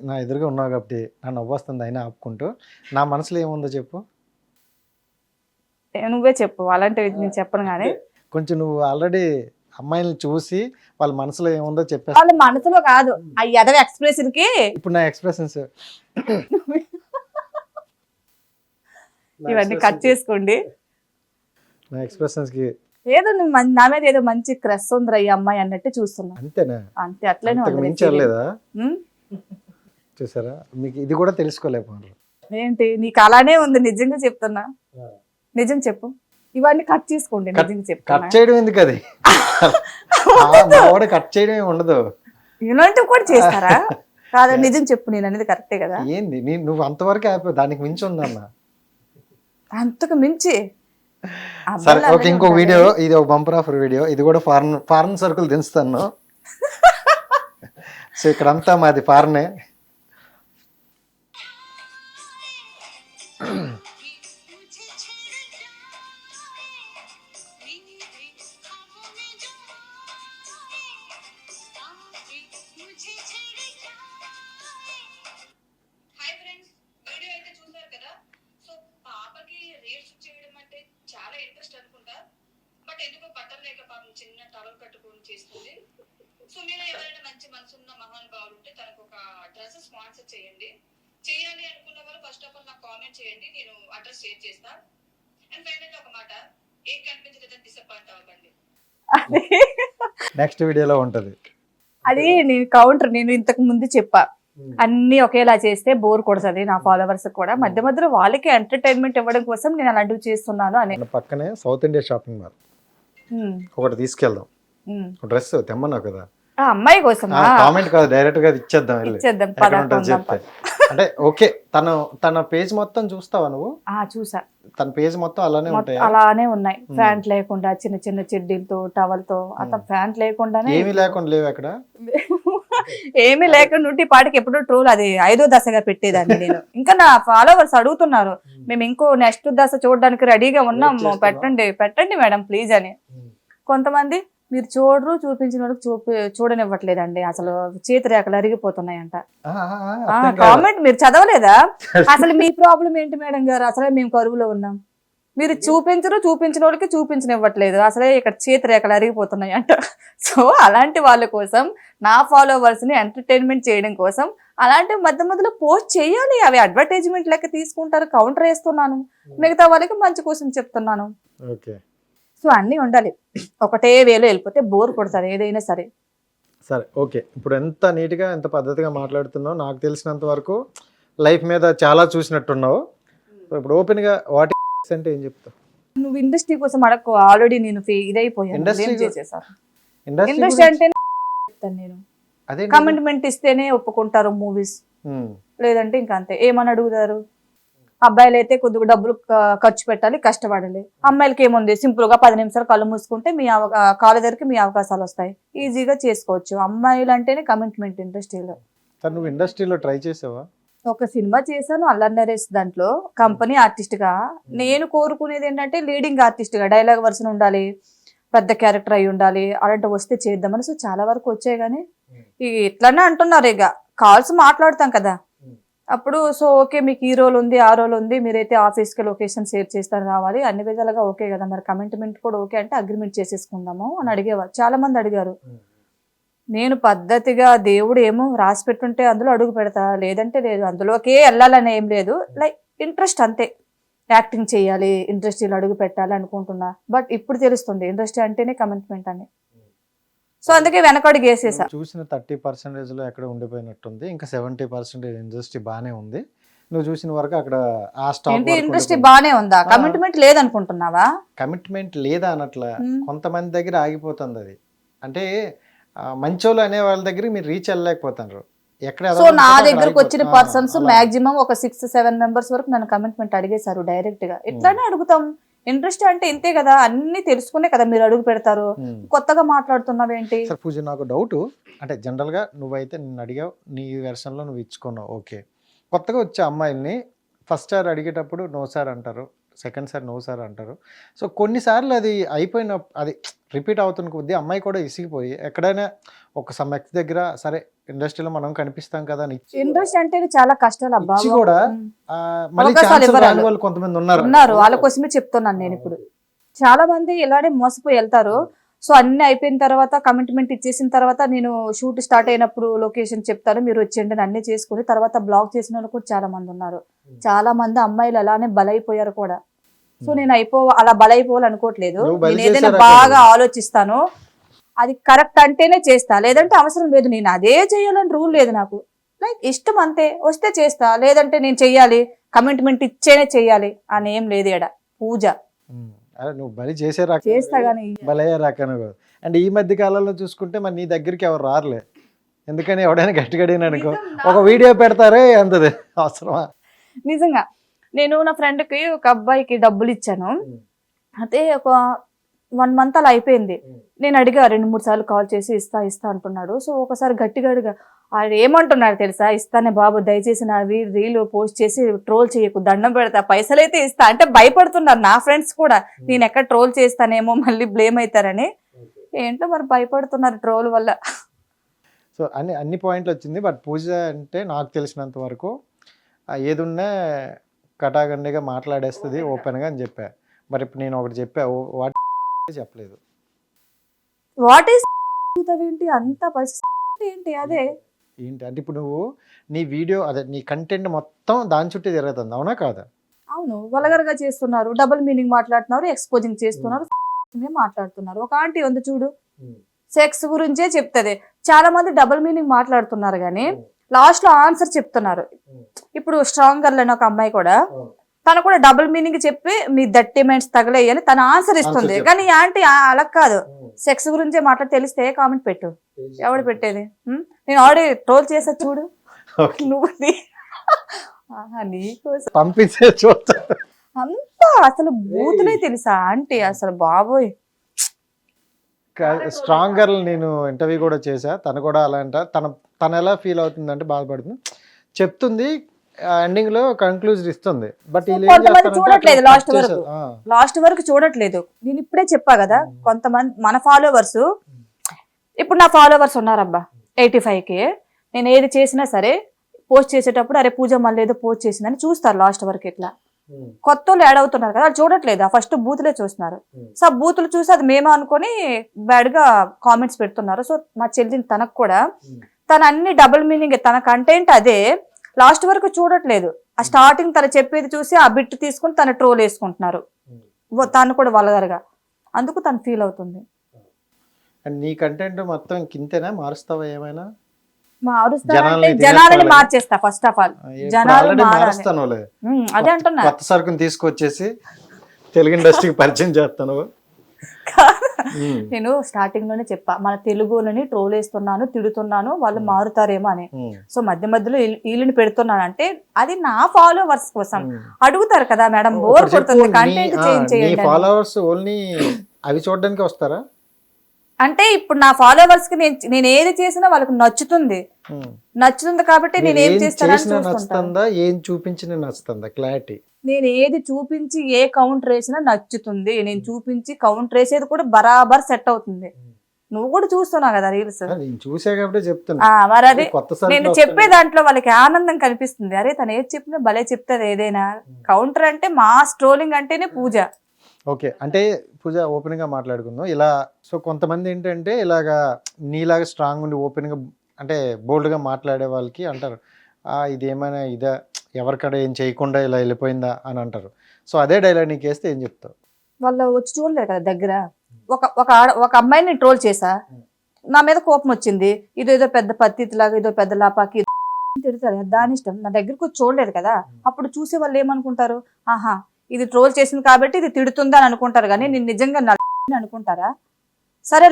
నా ఎదురుగా ఉన్నావు కాబట్టి నా నవ్వు వస్తుంది అయినా ఆపుకుంటూ, నా మనసులో ఏముందో చెప్పు. నువ్వే చెప్పు, అలాంటివి నేను చెప్పను. కానీ కొంచెం నువ్వు ఆల్రెడీ అమ్మాయిని చూసి వాళ్ళ మనసులో ఏముందో చెప్పేసి. వాళ్ళ మనసులో కాదు, ఆ ఎదవ ఎక్స్ప్రెషన్ కి. ఇప్పుడు నా ఎక్స్ప్రెషన్స్ ఇవన్నీ కట్ చేసుకోండి. నా ఎక్స్ప్రెషన్స్ కి ఏదో నువ్వు నా మీద ఏదో మంచి క్రష్ ఉందిరా ఈ అమ్మాయి అన్నట్టు చూస్తున్నా అంతేనా? అంతే, అట్లనే ఉంది. మించలేదా? చూసారా, మీకు ఇది కూడా తెలుసుకోలేకపోయారు. ఏంటి నీకు అలానే ఉంది, నిజంగా చెప్తున్నా. నిజం చెప్పు, ఇవన్నీ కట్ చేసుకోండి. నిజంగా చెప్తున్నా. కట్ చేయడం ఎందుకు, అది కట్ చేయడం ఉండదు. ఇలాంటివి కూడా చేస్తారా? కాదా, నిజం చెప్పు, నేను అనేది కరెక్టే కదా. ఏంది నువ్వు అంతవరకు అయిపోయి దానికి మించి ఉందన్న. అంతకు మించి సరే ఓకే, ఇంకో వీడియో, ఇది ఒక బంపర్ ఆఫర్ వీడియో. ఇది కూడా ఫారెన్ సరుకులు దించుతాను. సో ఇక్కడంతా మాది ఫారెనే. హాయ్ ఫ్రెండ్స్, వీడియో అయితే చూసారు కదా. సో పాపకి రీల్స్ చేయడం అంటే చాలా ఇంట్రెస్ట్ అనుకుంటా, బట్ ఎందుకో బట్టలు లేక పాపం చిన్న టవల్ కట్టుకొని చేస్తుంది. సో మీరు ఎవరైనా మంచి మనసున్న మహానుభావులు ఉంటే తనకు ఒక డ్రెస్ స్పాన్సర్ చేయండి. చేయాలి అనుకున్న వాళ్ళు ఫస్ట్ ఆఫ్ ఆల్ నాకు కామెంట్ చేయండి, నేను అడ్రస్ షేర్ చేస్తా. అండ్ ఫైనల్ ఒక మాట, ఏం కనిపించలేదని డిసప్పాయింట్ అవ్వకండి. నెక్స్ట్ వీడియోలో ఉంటది అది. నేను కౌంటర్, నేను ఇంతకు ముందు చెప్పా, అన్ని ఒకేలా చేస్తే బోర్ కొడుతుంది నా ఫాలోవర్స్ కూడా. మధ్య మధ్యలో వాళ్ళకి ఎంటర్టైన్మెంట్ ఇవ్వడం కోసం నేను అలాంటివి చేస్తున్నాను అని. పక్కనే సౌత్ ఇండియా షాపింగ్ మాల్ ఒకటి తీసుకెళ్దాం. డ్రెస్ తెమ్మన్నావు కదా, ఆ అమ్మాయి కోసం కామెంట్ కాదు, డైరెక్ట్ గా ఇచ్చేద్దాం. ఇచ్చేద్దాం, పద, చెప్తే అంటే ఓకే, తన పేజ్ మొత్తం చూస్తావా నువ్వు? చూసా. తన పేజ్ మొత్తం అలానే ఉంటాయి. అలానే ఉన్నాయి, ప్యాంట్ లేకుండా చిన్న చిన్న చెడ్డీలతో టవల్తో. అతను ప్యాంట్ లేకుండానే ఏమీ లేకుండా లేవు అక్కడ. ఏమీ లేకుండా ఉంటే ఈ పాటికి ఎప్పుడో ట్రోల్ అది 5వ దశగా పెట్టేదాన్ని నేను. ఇంకా నా ఫాలోవర్స్ అడుగుతున్నారు, మేము ఇంకో నెక్స్ట్ దశ చూడడానికి రెడీగా ఉన్నాము, పెట్టండి మేడం ప్లీజ్ అని. కొంతమంది మీరు చూడరు, చూపించిన వాళ్ళకి చూడనివ్వట్లేదండి, అసలు చేతి రేఖలు అరిగిపోతున్నాయంట. కామెంట్ మీరు చదవలేదా? అసలు మీ ప్రాబ్లం ఏంటి మేడం గారు, అసలే మేము కరువులో ఉన్నాం, మీరు చూపించిన వాళ్ళకి చూపించనివ్వట్లేదు, అసలే ఇక్కడ చేతి రేఖలు అరిగిపోతున్నాయంట. సో అలాంటి వాళ్ళ కోసం, నా ఫాలోవర్స్ ని ఎంటర్టైన్మెంట్ చేయడం కోసం అలాంటి మధ్య మధ్యలో పోస్ట్ చేయాలి. అవి అడ్వర్టైజ్మెంట్ లెక్క తీసుకుంటారు, కౌంటర్ వేస్తున్నాను, మిగతా వాళ్ళకి మంచి కోసం చెప్తున్నాను. సో అన్నీ ఉండాలి, ఒకటే వేలో వెళ్ళిపోతే బోర్ కొడతారు ఏదైనా సరే. సరే ఓకే, ఇప్పుడు ఎంత నీట్గా ఎంత పద్ధతిగా మాట్లాడుతున్నావు, నాకు తెలిసినంత వరకు లైఫ్ మీద చాలా చూసినట్టున్నావు. ఇప్పుడు ఓపెన్గా వాటి అంటే ఏం చెప్తావు? నువ్వు ఇండస్ట్రీ కోసం అడగకు, ఆల్రెడీ నేను ఇదైపోయాను. ఇండస్ట్రీ అంటే చెప్తాను నేను, కమిట్మెంట్ ఇస్తేనే ఒప్పుకుంటారు మూవీస్, లేదంటే ఇంకా అంతే. ఏమని అడుగుతారు? అబ్బాయిలు అయితే కొద్దిగా డబ్బులు ఖర్చు పెట్టాలి, కష్టపడాలి. అమ్మాయిలకి ఏముంది, సింపుల్ గా 10 నిమిషాలు కళ్ళు మూసుకుంటే మీ కాళ్ళ దగ్గరికి మీ అవకాశాలు వస్తాయి, ఈజీగా చేసుకోవచ్చు. అమ్మాయిలు అంటేనే కమిట్మెంట్ ఇండస్ట్రీలో. నువ్వు ఇండస్ట్రీలో ట్రై చేసావా? ఒక సినిమా చేశాను, అల్లరి నరేష్, దాంట్లో కంపెనీ ఆర్టిస్ట్ గా. నేను కోరుకునేది ఏంటంటే లీడింగ్ ఆర్టిస్ట్ గా డైలాగ్ వర్షన్ ఉండాలి, పెద్ద క్యారెక్టర్ అయి ఉండాలి, అలాంటి వస్తే చేద్దామని. సో చాలా వరకు వచ్చాయి, కానీ ఇట్లానే అంటున్నారు. ఇక కాల్స్ మాట్లాడతాం కదా అప్పుడు, సో ఓకే మీకు ఈ రోల్ ఉంది, ఆ రోల్ ఉంది, మీరైతే ఆఫీస్కి లొకేషన్ షేర్ చేస్తారు, రావాలి, అన్ని విధాలుగా ఓకే కదా, మరి కమిట్మెంట్ కూడా ఓకే అంటే అగ్రిమెంట్ చేసేసుకుందాము అని అడిగేవారు. చాలా మంది అడిగారు. నేను పద్ధతిగా దేవుడు ఏమో రాసి పెట్టుంటే అందులో అడుగు పెడతా, లేదంటే లేదు, అందులోకే వెళ్ళాలని ఏం లేదు, లైక్ ఇంట్రెస్ట్ అంతే. యాక్టింగ్ చేయాలి, ఇండస్ట్రీలో అడుగు పెట్టాలి అనుకుంటున్నా, బట్ ఇప్పుడు తెలుస్తుంది ఇండస్ట్రీ అంటేనే కమిట్మెంట్ అని. సో అందుకే వెనకడుగు వేసేసా. చూసిన 30% ఎక్కడ ఉండిపోయినట్టుంది, ఇంకా 70% ఇండస్ట్రీ బానే ఉంది. నువ్వు చూసిన వరకు అక్కడ ఆ స్టాప్ ఇండస్ట్రీ బానే ఉందా? కమిట్మెంట్ లేదనుకుంటున్నావా? కమిట్మెంట్ లేదా అనట్లా, కొంతమంది దగ్గర ఆగిపోతుంది అది. అంటే మంచోళ్ళు అనే వాళ్ళ దగ్గర మీరు రీచ్ వెళ్ళలేకపోతున్నారు. సో నా దగ్గరకు వచ్చిన పర్సన్స్ మాక్సిమం ఒక 6-7 మెంబర్స్ వరకు నన్ను కమిట్మెంట్ అడిగేశారు డైరెక్ట్ గా. ఇట్లానే అడుగుతాం, ఇంట్రెస్ట్ అంటే ఇంతే కదా, అన్ని తెలుసుకునే కదా మీరు అడుగు పెడతారు, కొత్తగా మాట్లాడుతున్నావేంటి? సార్ పూజ, నాకు డౌట్, అంటే జనరల్ గా నువ్వైతే నిన్ను అడిగావు, నీ వెర్షన్ లో నువ్వు ఇచ్చుకున్నావు, ఓకే. కొత్తగా వచ్చే అమ్మాయిల్ని ఫస్ట్ సార్ అడిగేటప్పుడు నో సార్ అంటారు, సెకండ్ సార్ నో సార్ అంటారు. సో కొన్నిసార్లు అది అయిపోయిన, అది రిపీట్ అవుతున్న కొద్దీ అమ్మాయి కూడా ఇసిగిపోయి ఎక్కడైనా ఒక సమ్ ఎక్స్ దగ్గర సరే ఇండస్ట్రీలో మనం కనిపిస్తాం కదా అని ఇండస్ట్రీ అంటే చాలా కష్టాలు అబ్బా, కూడా మళ్ళీ వాళ్ళు కొంతమంది ఉన్నారు. వాళ్ళ కోసమే చెప్తున్నాను నేను. ఇప్పుడు చాలా మంది ఇలానే మోసపోయి వెళ్తారు. సో అన్ని అయిపోయిన తర్వాత కమిట్మెంట్ ఇచ్చేసిన తర్వాత నేను షూట్ స్టార్ట్ అయినప్పుడు లొకేషన్ చెప్తాను, మీరు వచ్చేయండి, అన్ని చేసుకుని తర్వాత బ్లాక్ చేసిన వాళ్ళు కూడా చాలా మంది ఉన్నారు. చాలా మంది అమ్మాయిలు అలానే బలైపోయారు కూడా. సో నేను అలా బలైపోవాలి అనుకోవట్లేదు. నేను ఏదైనా బాగా ఆలోచిస్తాను, అది కరెక్ట్ అంటేనే చేస్తా, లేదంటే అవసరం లేదు. నేను అదే చేయాలని రూల్ లేదు నాకు, లైక్ ఇష్టం అంతే, వస్తే చేస్తా, లేదంటే నేను చెయ్యాలి, కమిట్మెంట్ ఇచ్చేనే చెయ్యాలి అని ఏం లేదు. ఎడ పూజ నువ్వు బలి చేసే రాక చేస్తా గానీ బలయ్యే రాకను. అండ్ ఈ మధ్య కాలంలో చూసుకుంటే మరి నీ దగ్గరికి ఎవరు రారులే, ఎందుకని ఎవడైనా గట్టిగా అనుకో ఒక వీడియో పెడతారే అంతది అవసరమా? నిజంగా నేను నా ఫ్రెండ్కి ఒక అబ్బాయికి డబ్బులు ఇచ్చాను, అయితే ఒక 1 month అలా అయిపోయింది. నేను అడిగా 2-3 సార్లు కాల్ చేసి ఇస్తా అంటున్నాడు. సో ఒకసారి గట్టిగా అడిగా, ఆయన ఏమంటున్నాడు తెలుసా, ఇస్తానే బాబు, దయచేసి నా రీల్ పోస్ట్ చేసి ట్రోల్ చేయకు, దండం పెడతా, పైసలు అయితే ఇస్తా అంటే భయపడుతున్నారు నా ఫ్రెండ్స్ కూడా, నేను ఎక్కడ ట్రోల్ చేస్తానేమో మళ్ళీ బ్లేమ్ అవుతారని. ఏంటో మరి భయపడుతున్నారు ట్రోల్ వల్ల. సో అన్ని పాయింట్లు వచ్చింది. బట్ పూజ అంటే నాకు తెలిసినంత వరకు ఏదున్నా కటాగండిగా మాట్లాడేస్తుంది ఓపెన్గా అని చెప్పా. మరి ఇప్పుడు నేను ఒకటి చెప్పా, వాట్ చెప్పలేదు. వాట్ ఈస్ ఏంటి అంత ఏంటి అదే ఏంటి అంటే ఇప్పుడు నువ్వు నీ వీడియో, అదే నీ కంటెంట్ మొత్తం దాని చుట్టూ జరుగుతుంది, అవునా కాదా? అవును, వల్గర్గా చేస్తున్నారు, డబుల్ మీనింగ్ మాట్లాడుతున్నారు, ఎక్స్పోజింగ్ చేస్తున్నారు, మాట్లాడుతున్నారు. ఒక ఆంటీ ఉంది చూడు, సెక్స్ గురించే చెప్తుంది. చాలా మంది డబుల్ మీనింగ్ మాట్లాడుతున్నారు కానీ లాస్ట్ లో ఆన్సర్ చెప్తున్నారు. ఇప్పుడు స్ట్రాంగ్ గర్ల్ అని ఒక అమ్మాయి కూడా, తను కూడా డబుల్ మీనింగ్ చెప్పి మీ దట్టి మైండ్స్ తగలేయి అని తన ఆన్సర్ ఇస్తుంది. కానీ ఆంటీ అలా కాదు, సెక్స్ గురించే మాట్లాడి, తెలిస్తే కామెంట్ పెట్టు, ఎవడు పెట్టేది? నేను ఆల్రెడీ ట్రోల్ చేసా చూడు నువ్వు. ఆహా, నీకోసం పంపించే చూస్తారు. అంతా అసలు బూతులే తెలుసా ఆంటీ, అసలు బాబోయ్. స్ట్రాంగ్ గర్ల్ నేను ఇంటర్వ్యూ కూడా చేశా, తను కూడా అలా అంట. తను ఎలా ఫీల్ అవుతుంది అంటే బాధపడుతుంది, చెప్తుంది, ఎండింగ్ లో కంక్లూజన్ ఇస్తుంది. బట్ కొంతమంది చూడట్లేదు లాస్ట్ వరకు చూడట్లేదు. నేను ఇప్పుడే చెప్పా కదా, కొంతమంది మన ఫాలోవర్స్, ఇప్పుడు నా ఫాలోవర్స్ ఉన్నారబ్బా 85K. నేను ఏది చేసినా సరే పోస్ట్ చేసేటప్పుడు అరే పూజ మళ్ళీ ఏదో పోస్ట్ చేసిందని చూస్తారు లాస్ట్ వరకు. ఇట్లా కొత్త వాళ్ళు యాడ్ అవుతున్నారు కదా, వాళ్ళు చూడట్లేదు, ఆ ఫస్ట్ బూతులే చూస్తున్నారు. సో ఆ బూతులు చూసి అది మేమే అనుకొని బ్యాడ్ గా కామెంట్స్ పెడుతున్నారు. సో మా చెల్లిని తనకు కూడా తన అన్ని డబుల్ మీనింగ్, తన కంటెంట్ అదే, లాస్ట్ వరకు చూడట్లేదు. ఆ స్టార్టింగ్ తను చెప్పేది చూసి ఆ బిట్ తీసుకుని తన ట్రోల్ వేసుకుంటున్నారు, తను కూడా వల్గర్గా. అందుకు తను ఫీల్ అవుతుంది. అండ్ నీ కంటెంట్ మొత్తం కింతేనా, మారుస్తావా ఏమైనా? మారుస్తానంటే జనాలని మార్చేస్తా. ఫస్ట్ ఆఫ్ ఆల్ జనాలు మారుస్తాను, అదే అంటున్నా, కొత్త సరుకుని తీసుకొచ్చేసి తెలుగు ఇండస్ట్రీకి పరిచయం చేస్తాను. నేను స్టార్టింగ్ లోనే చెప్పా, మన తెలుగులని ట్రోల్ వేస్తున్నాను, తిడుతున్నాను, వాళ్ళు మారుతారేమో అని. సో మధ్య మధ్యలో వీళ్ళని పెడుతున్నాను అంటే అది నా ఫాలోవర్స్ కోసం. అడుగుతారు కదా మేడం, బోర్ కొడుతుంది, కంటెంట్ చేంజ్ చేయండి. ఫాలోవర్స్ ఓన్లీ అవి చూడడానికి వస్తారా? అంటే ఇప్పుడు నా ఫాలోవర్స్ కి నేను ఏది చేసినా వాళ్ళకి నచ్చుతుంది కాబట్టి నేను ఏం చేస్తాను, ఏం చూపించిన నచ్చుతుందా? క్లారిటీ. నేను ఏది చూపించి ఏ కౌంటర్ వేసినా నచ్చుతుంది. నేను చూపించి కౌంటర్ వేసేది కూడా బరాబర్ సెట్ అవుతుంది. నువ్వు కూడా చూస్తున్నావు కదా రీల్స్, చూసా కాబట్టి చెప్తున్నా. మరి అది నేను చెప్పే దాంట్లో వాళ్ళకి ఆనందం కనిపిస్తుంది. అరే తను ఏది చెప్పినా భలే చెప్తుంది. ఏదైనా కౌంటర్ అంటే మాస్ ట్రోలింగ్ అంటేనే పూజ. ఓకే, అంటే పూజ ఓపెన్ గా మాట్లాడుకుందాం ఇలా. సో కొంతమంది ఏంటంటే ఇలాగా నీలాగా స్ట్రాంగ్ ఉండి ఓపెన్ గా అంటే బోల్డ్ గా మాట్లాడే వాళ్ళకి అంటారు, ఇదేమైనా ఇదా, ఎవరికడ ఏం చేయకుండా ఇలా వెళ్ళిపోయిందా అని అంటారు. సో అదే డైలాగ్ నీకు వేస్తే ఏం చెప్తావు? వాళ్ళు వచ్చి చూడలేరు కదా దగ్గర. ఒక అమ్మాయిని ట్రోల్ చేసా, నా మీద కోపం వచ్చింది, ఇదేదో పెద్ద పత్తిలాగా, ఇదో పెద్ద లాపాకి తిడతారు, దాని ఇష్టం. నా దగ్గరకు వచ్చి చూడలేదు కదా. అప్పుడు చూసే వాళ్ళు ఏమనుకుంటారు, ఆహా ఇది ట్రోల్ చేసింది కాబట్టి ఇది తిడుతుందని అనుకుంటారు, కానీ నేను నిజంగా అనుకుంటారా? సరే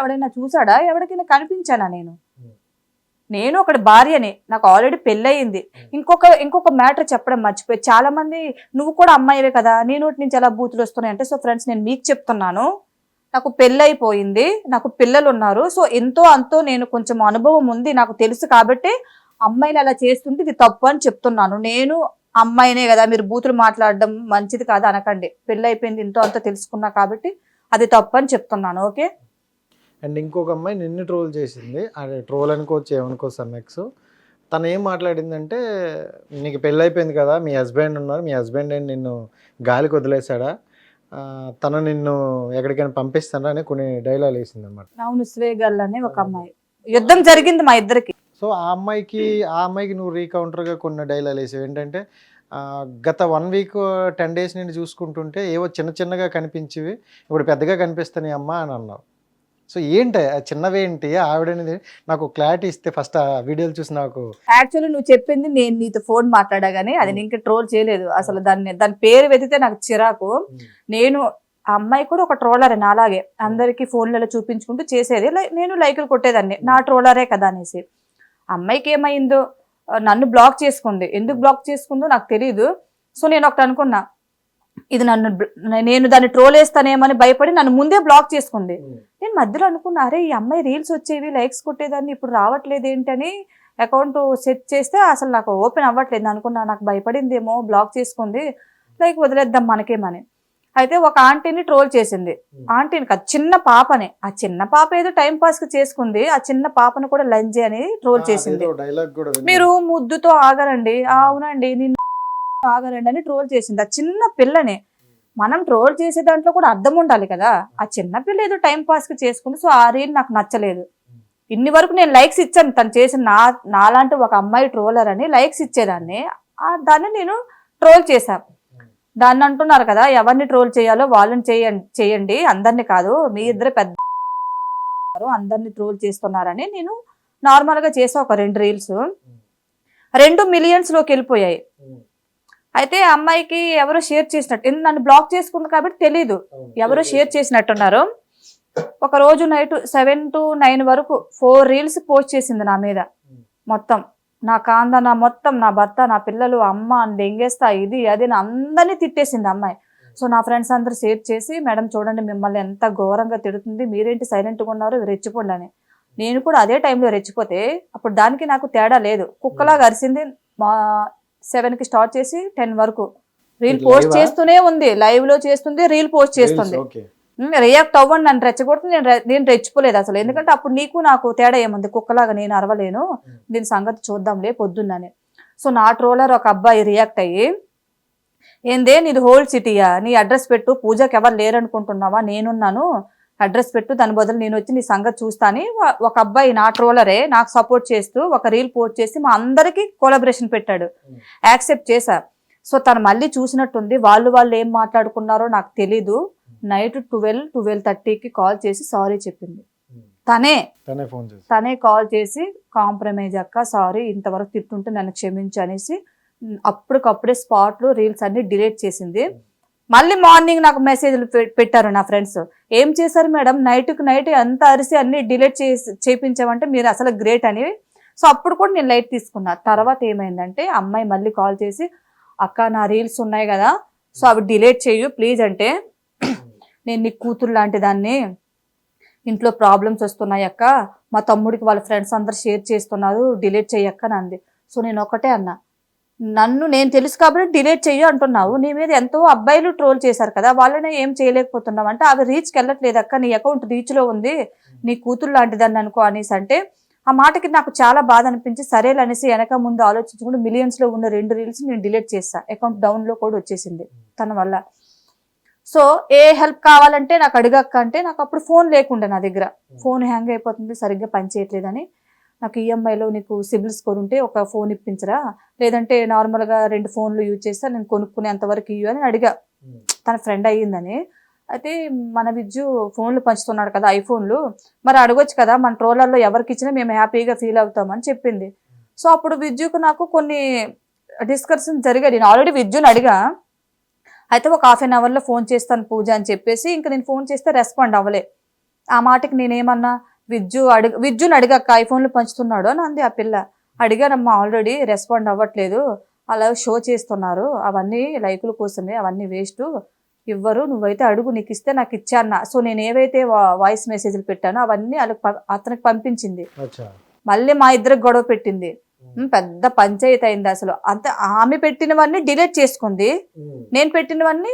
ఎవడైనా చూసాడా, ఎవరికైనా కనిపించానా? నేను ఒకటి భార్యని, నాకు ఆల్రెడీ పెళ్ళయింది. ఇంకొక మ్యాటర్ చెప్పడం మర్చిపోయి, చాలా మంది నువ్వు కూడా అమ్మాయివే కదా, నీ నోటి నుంచి ఎలా బూతులు వస్తున్నాయి అంటే, సో ఫ్రెండ్స్ నేను మీకు చెప్తున్నాను, నాకు పెళ్ళైపోయింది, నాకు పిల్లలు ఉన్నారు. సో ఎంతో అంతో నేను కొంచెం అనుభవం ఉంది, నాకు తెలుసు కాబట్టి అమ్మాయిలు అలా చేస్తుంటే ఇది తప్పు అని చెప్తున్నాను. నేను అమ్మాయినే కదా, మీరు బూతులు మాట్లాడడం మంచిది కాదు అనకండి. పెళ్ళైపోయింది, ఎంతో అంతో తెలుసుకున్నా కాబట్టి అది తప్పు అని చెప్తున్నాను. ఓకే. అండ్ ఇంకొక అమ్మాయి నిన్ను ట్రోల్ చేసింది, అదే ట్రోల్ అనుకోవచ్చు ఏమనుకోవచ్చు సమ్మెక్స్. తను ఏం మాట్లాడిందంటే, నీకు పెళ్ళి అయిపోయింది కదా, మీ హస్బెండ్ ఉన్నారు, మీ హస్బెండ్ నిన్ను గాలికి వదిలేశాడా, తను నిన్ను ఎక్కడికైనా పంపిస్తాడా అని కొన్ని డైలాగ్ వేసింది అనమాట. అవును, స్వేగల్ అనే ఒక అమ్మాయి, యుద్ధం జరిగింది మా ఇద్దరికి. సో ఆ అమ్మాయికి నువ్వు రీకౌంటర్గా కొన్ని డైలాగ్ వేసావు. ఏంటంటే గత 1 వీక్ 10 డేస్ నుండి చూసుకుంటుంటే ఏవో చిన్నగా కనిపించేవి, ఇప్పుడు పెద్దగా కనిపిస్తాయి అమ్మ అని అన్నావు. సో ఏంటి చిన్నవేంటి ఆవిడనేది నాకు క్లారిటీ ఇస్తే ఫస్ట్ ఆ వీడియోలు చూసి నాకు. యాక్చువల్లీ నువ్వు చెప్పింది నేను నీతో ఫోన్ మాట్లాడా కానీ అది నేను ఇంకా ట్రోల్ చేయలేదు అసలు. దాని పేరు వెతికితే నాకు చిరాకు. నేను ఆ అమ్మాయి కూడా ఒక ట్రోలర్ అని, అలాగే అందరికి ఫోన్లలో చూపించుకుంటూ చేసేది, నేను లైకులు కొట్టేదాన్ని, నా ట్రోలరే కదా అనేసి. అమ్మాయికి ఏమైందో, నన్ను బ్లాక్ చేసుకుంది. ఎందుకు బ్లాక్ చేసుకుందో నాకు తెలియదు. సో నేను ఒకటి అనుకున్నా, ఇది నేను దాన్ని ట్రోల్ వేస్తానేమని భయపడి నన్ను ముందే బ్లాక్ చేసుకుంది. నేను మధ్యలో అనుకున్నా, అరే ఈ అమ్మాయి రీల్స్ వచ్చేవి, లైక్స్ కొట్టేదాన్ని, ఇప్పుడు రావట్లేదు ఏంటని అకౌంట్ సెట్ చేస్తే అసలు నాకు ఓపెన్ అవ్వట్లేదు అనుకున్నా. నాకు భయపడిందేమో, బ్లాక్ చేసుకుంది, లైక్ వదిలేద్దాం మనకేమని. అయితే ఒక ఆంటీని ట్రోల్ చేసింది. ఆంటీని కాదు, చిన్న పాపని. ఆ చిన్న పాప ఏదో టైం పాస్ కి చేసుకుంది, ఆ చిన్న పాపను కూడా లంజే అని ట్రోల్ చేసింది. మీరు ముద్దుతో ఆగరండి, అవునండి నేను ఆగరండి అని ట్రోల్ చేసింది. ఆ చిన్న పిల్లని మనం ట్రోల్ చేసే దాంట్లో కూడా అర్థం ఉండాలి కదా. ఆ చిన్న పిల్ల ఏదో టైం పాస్ కి చేసుకుంది. సో ఆ రీల్ నాకు నచ్చలేదు. ఇన్ని వరకు నేను లైక్స్ ఇచ్చాను, తను చేసిన నాలాంటి ఒక అమ్మాయి ట్రోలర్ అని లైక్స్ ఇచ్చేదాన్ని, దాన్ని నేను ట్రోల్ చేశాను. దాన్ని అంటున్నారు కదా, ఎవరిని ట్రోల్ చేయాలో వాళ్ళని చేయండి, అందరిని కాదు, మీ ఇద్దరు పెద్ద అందరిని ట్రోల్ చేస్తున్నారని నేను నార్మల్ గా చేసా. ఒక 2 రీల్స్ 2 మిలియన్స్ లోకి వెళ్ళిపోయాయి. అయితే అమ్మాయికి ఎవరో షేర్ చేసినట్టు, నన్ను బ్లాక్ చేసుకుంది కాబట్టి తెలీదు, ఎవరో షేర్ చేసినట్టున్నారు. ఒక రోజు నైట్ 7 to 9 వరకు 4 రీల్స్ పోస్ట్ చేసింది నా మీద మొత్తం. నా కాంద నా మొత్తం నా భర్త నా పిల్లలు అమ్మ అని దెంగేస్తా ఇది అది అని అందరినీ తిట్టేసింది అమ్మాయి. సో నా ఫ్రెండ్స్ అందరూ షేర్ చేసి మేడం చూడండి మిమ్మల్ని ఎంత ఘోరంగా తిడుతుంది, మీరేంటి సైలెంట్గా ఉన్నారు రెచ్చిపోండి అని. నేను కూడా అదే టైంలో రెచ్చిపోతే అప్పుడు దానికి నాకు తేడా లేదు. కుక్కలాగా అరిసింది. మా 7కి స్టార్ట్ చేసి 10 వరకు రీల్ పోస్ట్ చేస్తూనే ఉంది, లైవ్ లో చేస్తుంది, రీల్ పోస్ట్ చేస్తుంది. ఓకే. రియాక్ట్ అవ్వండి నన్ను రెచ్చగొడుతుంది. నేను రెచ్చిపోలేదు అసలు, ఎందుకంటే అప్పుడు నీకు నాకు తేడా ఏముంది, కుక్కలాగా నేను అరవలేను, దీని సంగతి చూద్దాంలే పొద్దున్నని. సో నా ట్రోలర్ ఒక అబ్బాయి రియాక్ట్ అయ్యి, ఏందే నీది హోల్డ్ సిటీయా, నీ అడ్రస్ పెట్టు, పూజకి ఎవరు లేరనుకుంటున్నావా, నేనున్నాను, అడ్రస్ పెట్టు, దాని బదులు నేను వచ్చి నీ సంగతి చూస్తా అని ఒక అబ్బాయి నా ట్రోలరే నాకు సపోర్ట్ చేస్తూ ఒక రీల్ పోస్ట్ చేసి మా అందరికీ కొలాబరేషన్ పెట్టాడు. యాక్సెప్ట్ చేశా. సో తను మళ్ళీ చూసినట్టుంది. వాళ్ళు ఏం మాట్లాడుకున్నారో నాకు తెలీదు. నైట్ 12-12:30కి కాల్ చేసి సారీ చెప్పింది. తనే కాల్ చేసి కాంప్రమైజ్ అక్క సారీ, ఇంతవరకు తిట్టుంటే నన్ను క్షమించు అనేసి అప్పటికప్పుడే స్పాట్లో రీల్స్ అన్ని డిలీట్ చేసింది. మళ్ళీ మార్నింగ్ నాకు మెసేజ్లు పెట్టారు నా ఫ్రెండ్స్, ఏం చేశారు మేడం నైట్కి నైట్ అంత అరిసి అన్ని డిలీట్ చేయించామంటే మీరు అసలు గ్రేట్ అని. సో అప్పుడు కూడా నేను లైట్ తీసుకున్నా. తర్వాత ఏమైందంటే అమ్మాయి మళ్ళీ కాల్ చేసి, అక్క నా రీల్స్ ఉన్నాయి కదా సో అవి డిలీట్ చేయు ప్లీజ్ అంటే, నేను నీ కూతురు లాంటి దాన్ని, ఇంట్లో ప్రాబ్లమ్స్ వస్తున్నాయి అక్క, మా తమ్ముడికి వాళ్ళ ఫ్రెండ్స్ అందరు షేర్ చేస్తున్నారు, డిలీట్ చెయ్యక్క అంది. సో నేను ఒకటే అన్నా, నన్ను నేను తెలుసు కాబట్టి డిలీట్ చెయ్యి అంటున్నావు, నీ మీద ఎంతో అబ్బాయిలు ట్రోల్ చేశారు కదా, వాళ్ళనే ఏం చేయలేకపోతున్నావు అంటే, అవి రీచ్కి వెళ్ళట్లేదు అక్క, నీ అకౌంట్ రీచ్లో ఉంది, నీ కూతురు లాంటిదాన్ని అనుకో అనేసి అంటే, ఆ మాటకి నాకు చాలా బాధ అనిపించి సరేలే అనేసి వెనక ముందు ఆలోచించుకుంటూ మిలియన్స్లో ఉన్న 2 రీల్స్ నేను డిలీట్ చేస్తా. అకౌంట్ డౌన్లో కూడా వచ్చేసింది తన వల్ల. సో ఏ హెల్ప్ కావాలంటే నాకు అడగక్క అంటే, నాకు అప్పుడు ఫోన్ లేకుండా నా దగ్గర, ఫోన్ హ్యాంగ్ అయిపోతుంది సరిగ్గా పనిచేయట్లేదని, నాకు ఈఎంఐలో నీకు సిబిల్ స్కోర్ ఉంటే ఒక ఫోన్ ఇప్పించరా, లేదంటే నార్మల్గా 2 ఫోన్లు యూజ్ చేస్తా, నేను కొనుక్కునేంతవరకు ఇవ్వు అని అడిగా. తన ఫ్రెండ్ అయ్యిందని. అయితే మన విజ్జు ఫోన్లు పంచుతున్నాడు కదా ఐఫోన్లు, మరి అడగొచ్చు కదా, మన ట్రోలర్లో ఎవరికి ఇచ్చినా మేము హ్యాపీగా ఫీల్ అవుతామని చెప్పింది. సో అప్పుడు విజ్జుకు నాకు కొన్ని డిస్కషన్ జరిగాయి. నేను ఆల్రెడీ విజ్జుని అడిగా, అయితే ఒక 1/2 అవర్లో ఫోన్ చేస్తాను పూజ అని చెప్పేసి, ఇంకా నేను ఫోన్ చేస్తే రెస్పాండ్ అవ్వలే. ఆ మాటకి నేనేమన్నా, విజ్జుని అడిగాక ఐఫోన్లు పంచుతున్నాడు అని అంది ఆ పిల్ల. అడిగానమ్మా ఆల్రెడీ రెస్పాండ్ అవ్వట్లేదు, అలా షో చేస్తున్నారు, అవన్నీ లైకుల కోసమే, అవన్నీ వేస్ట్, ఇవ్వరు, నువ్వైతే అడుగు, నీకు ఇస్తే నాకు ఇచ్చాన్న. సో నేను ఏవైతే వాయిస్ మెసేజ్లు పెట్టానో అవన్నీ అతనికి పంపించింది. మళ్ళీ మా ఇద్దరికి గొడవ పెట్టింది, పెద్ద పంచాయతీ అయింది అసలు. అంత ఆమె పెట్టినవన్నీ డిలీట్ చేసుకుంది, నేను పెట్టినవన్నీ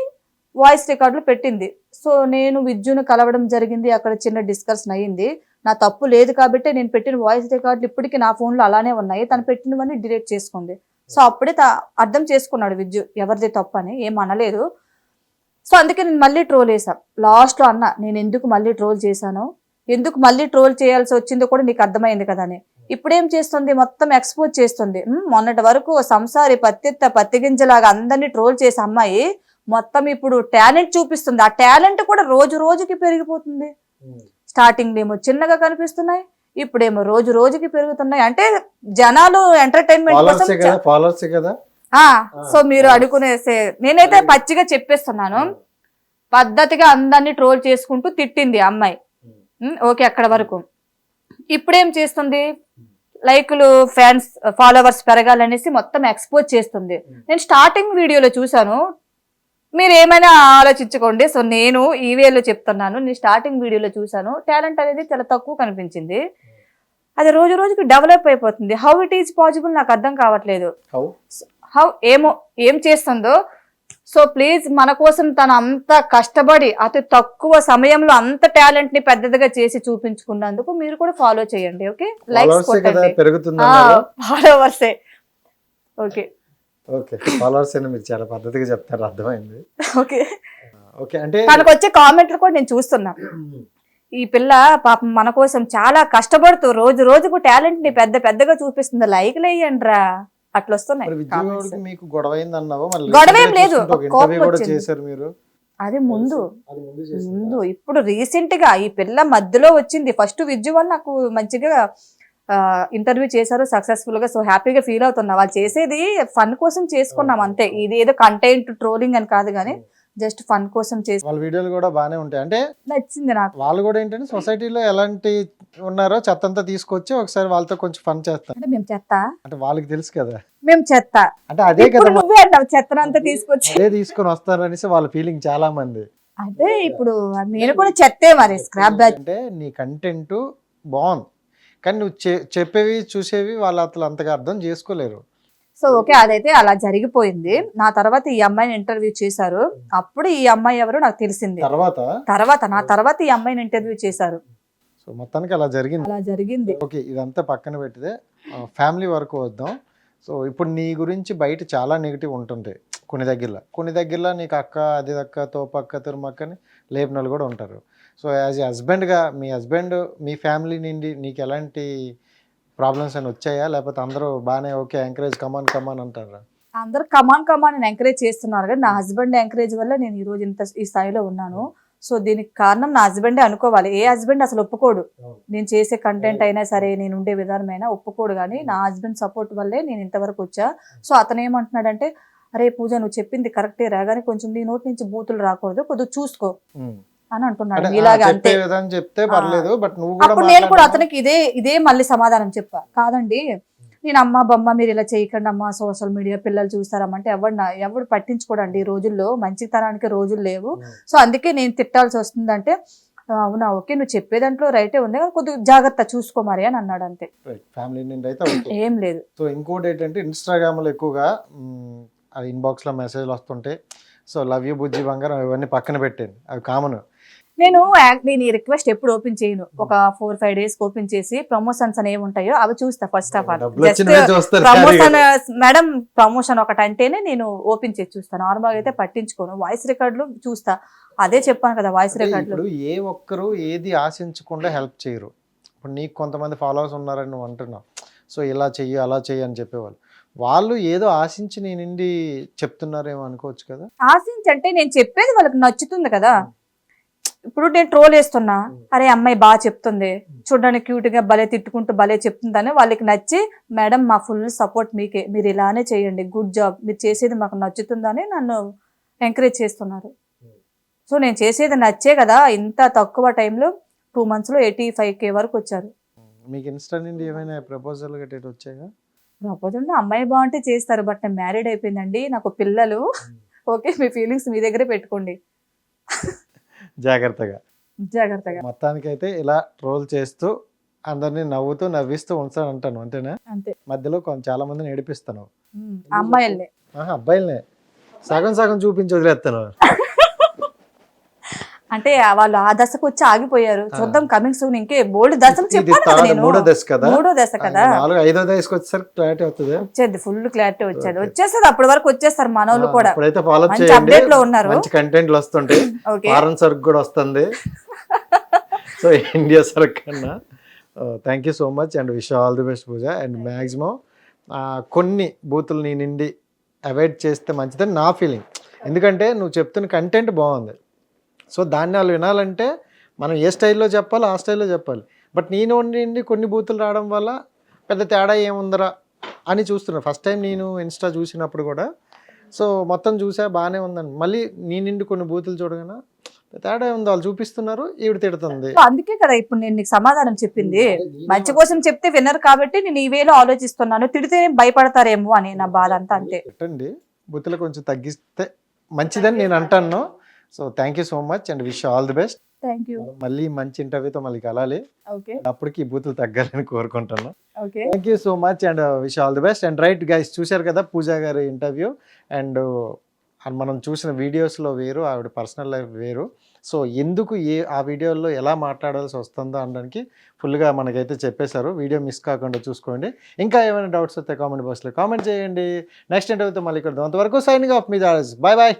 వాయిస్ రికార్డులు పెట్టింది. సో నేను విజ్జును కలవడం జరిగింది, అక్కడ చిన్న డిస్కషన్ అయ్యింది. నా తప్పు లేదు కాబట్టి నేను పెట్టిన వాయిస్ రికార్డులు ఇప్పటికీ నా ఫోన్లో అలానే ఉన్నాయి, తను పెట్టినవన్నీ డిలీట్ చేసుకుంది. సో అప్పుడే అర్థం చేసుకున్నాడు విజ్జు ఎవరిది తప్పు అని, ఏం అనలేదు. సో అందుకే నేను మళ్ళీ ట్రోల్ చేశాను. లాస్ట్లో అన్న, నేను ఎందుకు మళ్ళీ ట్రోల్ చేశాను, ఎందుకు మళ్ళీ ట్రోల్ చేయాల్సి వచ్చిందో కూడా నీకు అర్థమైంది కదా అని. ఇప్పుడేం చేస్తుంది, మొత్తం ఎక్స్పోజ్ చేస్తుంది. మొన్నటి వరకు సంసారి పత్తి గింజలాగా అందరినీ ట్రోల్ చేసే అమ్మాయి మొత్తం ఇప్పుడు టాలెంట్ చూపిస్తుంది. ఆ టాలెంట్ కూడా రోజు రోజుకి పెరిగిపోతుంది. స్టార్టింగ్ ఏమో చిన్నగా కనిపిస్తున్నాయి, ఇప్పుడేమో రోజు రోజుకి పెరుగుతున్నాయి. అంటే జనాలు ఎంటర్టైన్మెంట్ కోసం. సో మీరు అడుగునేసే, నేనైతే పచ్చిగా చెప్పేస్తున్నాను, పద్ధతిగా అందరినీ ట్రోల్ చేసుకుంటూ తిట్టింది అమ్మాయి. ఓకే అక్కడ వరకు. ఇప్పుడేం చేస్తుంది, లైకులు ఫ్యాన్స్ ఫాలోవర్స్ పెరగాలనేసి మొత్తం ఎక్స్పోజ్ చేస్తుంది. నేను స్టార్టింగ్ వీడియోలో చూసాను, మీరు ఏమైనా ఆలోచించుకోండి. సో నేను ఈ వేలో చెప్తున్నాను, నేను స్టార్టింగ్ వీడియోలో చూసాను, టాలెంట్ అనేది చాలా తక్కువ కనిపించింది, అది రోజు రోజుకి డెవలప్ అయిపోతుంది. హౌ ఇట్ ఈజ్ పాసిబుల్ నాకు అర్థం కావట్లేదు. హౌ ఏం చేస్తుందో. సో ప్లీజ్ మన కోసం తను అంత కష్టపడి అతి తక్కువ సమయంలో అంత టాలెంట్ ని పెద్దదిగా చేసి చూపించుకున్నందుకు మీరు కూడా ఫాలో చేయండి. ఓకే, లైక్స్ కొట్టండి, ఫాలోవర్సే. ఓకే ఫాలోవర్స్ మీరు చాలా పద్ధతిగా చెప్తారు, అర్థమైంది. ఓకే అంటే తనకు వచ్చే కామెంట్లు కూడా నేను చూస్తున్నా. ఈ పిల్ల పాపం మన కోసం చాలా కష్టపడుతూ రోజు రోజుకు టాలెంట్ ని పెద్దగా చూపిస్తుంది, లైక్లు వేయండి రా అట్లా వస్తున్నాయి. గొడవేం లేదు, అది ముందు. ఇప్పుడు రీసెంట్ గా ఈ పిల్ల మధ్యలో వచ్చింది. ఫస్ట్ విజ్జు వాళ్ళు నాకు మంచిగా ఇంటర్వ్యూ చేశారు సక్సెస్ఫుల్ గా. సో హ్యాపీగా ఫీల్ అవుతున్నా. వాళ్ళు చేసేది ఫన్ కోసం చేసుకున్నాం అంతే, ఇది ఏదో కంటెంట్ ట్రోలింగ్ అని కాదు కానీ జస్ట్ ఫన్ కోసం చేసి. వాళ్ళ వీడియోలు కూడా బాగానే ఉంటాయి, అంటే నచ్చింది నాకు. వాళ్ళు కూడా ఏంటంటే సొసైటీలో ఎలాంటి ఉన్నారో చెత్త అంతా తీసుకొచ్చి ఒకసారి వాళ్ళతో కొంచెం ఫన్ చేస్తాను. అంటే మేము చెత్త, అంటే వాళ్ళకి తెలుసు కదా, మేము చెత్త. అంటే అదే ఇప్పుడు కదా, నువ్వే అంటావు చెత్తనంతా తీసుకొచ్చి. అదే తీసుకొని వస్తారనేసి వాళ్ళ ఫీలింగ్ చాలా మంది. అదే ఇప్పుడు నేను కూడా చెత్తే మరి, స్క్రాప్ బ్యాచ్. అంటే నీ కంటెంట్ బాగుంది, కానీ నువ్వు చెప్పేవి చూసేవి వాళ్ళు అసలు అంతగా అర్థం చేసుకోలేరు. సో ఓకే, అదైతే అలా జరిగిపోయింది. నా తర్వాత ఈ అమ్మాయిని ఇంటర్వ్యూ చేశారు. అప్పుడు ఈ అమ్మాయి ఎవరో నాకు తెలిసింది. నా తర్వాత ఈ అమ్మాయిని ఇంటర్వ్యూ చేశారు. సో మొత్తానికి అలా జరిగింది. ఓకే, ఇదంతా పక్కన పెట్టితే ఫ్యామిలీ వరకు వద్దాం. సో ఇప్పుడు నీ గురించి బయట చాలా నెగిటివ్ ఉంటుంటాయి కొన్ని దగ్గరలో నీకు అక్క, అది అక్క, తోపక్క, తిరుమక్కని లేపినలు కూడా ఉంటారు. సో యాజ్ ఏ హస్బెండ్గా మీ హస్బెండ్ మీ ఫ్యామిలీ నుండి నీకు ఎలాంటి ప్రాబ్లమ్స్ అని వచ్చాయా, లేకపోతే అందరూ బాగానే ఓకే ఎంకరేజ్ కమాన్ అంటారా? అందరు కమాన్ ఎంకరేజ్ చేస్తున్నారు, కానీ నా హస్బెండ్ ఎంకరేజ్ వల్ల నేను ఈ రోజు ఈ స్థాయిలో ఉన్నాను. సో దీనికి కారణం నా హస్బెండే అనుకోవాలి. ఏ హస్బెండ్ అసలు ఒప్పుకోడు, నేను చేసే కంటెంట్ అయినా సరే, నేను ఉండే విధానమైనా ఒప్పుకోడు. కానీ నా హస్బెండ్ సపోర్ట్ వల్లే నేను ఇంతవరకు వచ్చా. సో అతను ఏమంటున్నాడంటే, అరే పూజ నువ్వు చెప్పింది కరెక్టే రా, కానీ కొంచెం నీ నోటి నుంచి బూతులు రాకూడదు, కొద్దిగా చూసుకో అని అంటున్నాడు. ఇలాగా అంతే. అప్పుడు నేను కూడా అతనికి ఇదే మళ్ళీ సమాధానం చెప్పా, కాదండి నేను అమ్మ బొమ్మ మీరు ఇలా చేయకండి అమ్మ, సోషల్ మీడియా పిల్లలు చూస్తారమ్మంటే ఎవడు పట్టించుకోడండి. ఈ రోజుల్లో మంచితనానికి రోజులు లేవు. సో అందుకే నేను తిట్టాల్సి వస్తుందంటే, అవునా ఓకే నువ్వు చెప్పేదాంట్లో రైటే ఉంది, కానీ కొద్దిగా జాగ్రత్త చూసుకో మరి అని అన్నాడు. అంతే, ఫ్యామిలీ నుండి అయితే ఏం లేదు. సో ఇంకోటి ఏంటంటే ఇన్స్టాగ్రామ్లో ఎక్కువగా ఇన్బాక్స్లో మెసేజ్లు వస్తుంటాయి. సో లవ్ యూ బుజ్జి బంగారం ఇవన్నీ పక్కన పెట్టాను, అవి కామన్. నేను ఈ రిక్వెస్ట్ ఎప్పుడు ఓపెన్ చేయను. ఒక 4-5 డేస్ ఓపెన్ చేసి ప్రమోషన్స్ అని ఏముంటాయో అవి చూస్తా. First of all promotion madam, promotion ఒకటి అంటేనే నేను ఓపెన్ చేసి చూస్తాను. నార్మల్గా అయితే పట్టించుకోను. వాయిస్ రికార్డులు చూస్తా, అదే చెప్పాను కదా, వాయిస్ రికార్డులు. ఏ ఒక్కరు ఏది ఆశించకుండా హెల్ప్ చేయరు. ఇప్పుడు నీకు కొంతమంది ఫాలోవర్స్ ఉన్నారని నువ్వు అంటున్నావు, సో ఇలా చెయ్యి అలా చెయ్యి అని చెప్పేవాళ్ళు, వాళ్ళు ఏదో ఆశించి నీ నుండి చెప్తున్నారేమో అనుకోవచ్చు కదా. ఆశించి అంటే నేను చెప్పేది వాళ్ళకి నచ్చుతుంది కదా. ఇప్పుడు నేను ట్రోల్ వేస్తున్నా, అరే అమ్మాయి బాగా చెప్తుంది, చూడడానికి క్యూట్ గా భలే తిట్టుకుంటూ భలే చెప్తుందని వాళ్ళకి నచ్చి, మేడం మా ఫుల్ సపోర్ట్ మీకే, మీరు ఇలానే చేయండి, గుడ్ జాబ్, మీరు చేసేది మాకు నచ్చుతుందని నన్ను ఎంకరేజ్ చేస్తున్నారు. సో నేను చేసేది నచ్చే కదా ఇంత తక్కువ టైంలో 2 months లో 85K వరకు వచ్చారు. మీకు ఇన్స్టా నుండి ఏమైనా ప్రపోజల్ గట్రా వచ్చాయా? ప్రపోజల్ అమ్మాయి బాగుంటే చేస్తారు, బట్ నేను మ్యారీడ్ అయిపోయిందండి, నాకు పిల్లలు. ఓకే మీ ఫీలింగ్స్ మీ దగ్గరే పెట్టుకోండి జాగ్రత్తగా. మొత్తానికైతే ఇలా ట్రోల్ చేస్తూ అందరినీ నవ్విస్తూ ఉంచాను అంటాను, అంతేనా? అంతే. మధ్యలో చాలా మందిని ఏడిపిస్తాను. అమ్మాయిల్ని అబ్బాయిలనే సగం చూపించి వదిలేస్తాను. అంటే వాళ్ళు ఆ దశకు వచ్చి ఆగిపోయారు. చూద్దాం కమింగ్ సూన్, ఇంకే బోల్డ్ దశలు చెప్పాను కదా నేను. మూడో దశ కదా, 5వ దశకు వచ్చేసరికి క్లారిటీ అవుతుంది, వచ్చేది ఫుల్ క్లారిటీ వచ్చేస్తుంది. అప్పటి వరకు వచ్చేస్తారు మనోళ్ళు కూడా. ఇప్పుడైతే ఫాలో మంచి అప్డేట్ లో ఉన్నారు, మంచి కంటెంట్లు వస్తుంటాయి. ఫారెన్ సరుకు కూడా వస్తుంది. సో ఇండియా సరుకు కన్నా thank you so much and wish all the best Pooja. And maximum కొన్ని బూతులు నీ నుండి అవాయిడ్ చేస్తే మంచిదని నా ఫీలింగ్. ఎందుకంటే నువ్వు చెప్తున్న కంటెంట్ బాగుంది, సో దాన్ని వాళ్ళు వినాలంటే మనం ఏ స్టైల్లో చెప్పాలో ఆ స్టైల్లో చెప్పాలి. బట్ నేను నుండి కొన్ని బూతులు రావడం వల్ల పెద్ద తేడా ఏముందరా అని చూస్తున్నాను. ఫస్ట్ టైం నేను ఇన్స్టా చూసినప్పుడు కూడా సో మొత్తం చూసా బాగానే ఉందని, మళ్ళీ నీ నుండి కొన్ని బూతులు చూడగానే తేడా ఉంది, వాళ్ళు చూపిస్తున్నారు, ఈవిడ తిడుతుంది. అందుకే కదా ఇప్పుడు నేను నీకు సమాధానం చెప్పింది. మంచి కోసం చెప్తే వినరు కాబట్టి నేను ఈ వేలో ఆలోచిస్తున్నాను, తిడితే భయపడతారేమో అని నా బాధ అంతా. అంతే. పెట్టండి బూతులు కొంచెం తగ్గిస్తే మంచిదని నేను అంటాను. So thank you so much and wish all the best. Thank you. మళ్ళీ మంచి ఇంటర్వ్యూతో మళ్ళీ కలాలి, అప్పటికి ఈ బూతులు తగ్గాలని కోరుకుంటాను. Thank you so much and wish all the best. And right guys, చూశారు కదా పూజా గారి ఇంటర్వ్యూ. అండ్ మనం చూసిన వీడియోస్లో వేరు, ఆవిడ పర్సనల్ లైఫ్ వేరు. సో ఎందుకు ఆ వీడియోలో ఎలా మాట్లాడాల్సి వస్తుందో అనడానికి ఫుల్గా మనకైతే చెప్పేశారు. వీడియో మిస్ కాకుండా చూసుకోండి. ఇంకా ఏమైనా డౌట్స్ వస్తే కామెంట్ బాక్స్లో కామెంట్ చేయండి. నెక్స్ట్ ఇంటర్వ్యూతో మళ్ళీ ఇక్కడ అంతవరకు సైనింగ్ ఆఫ్ మీ జార్జ్. Bye bye.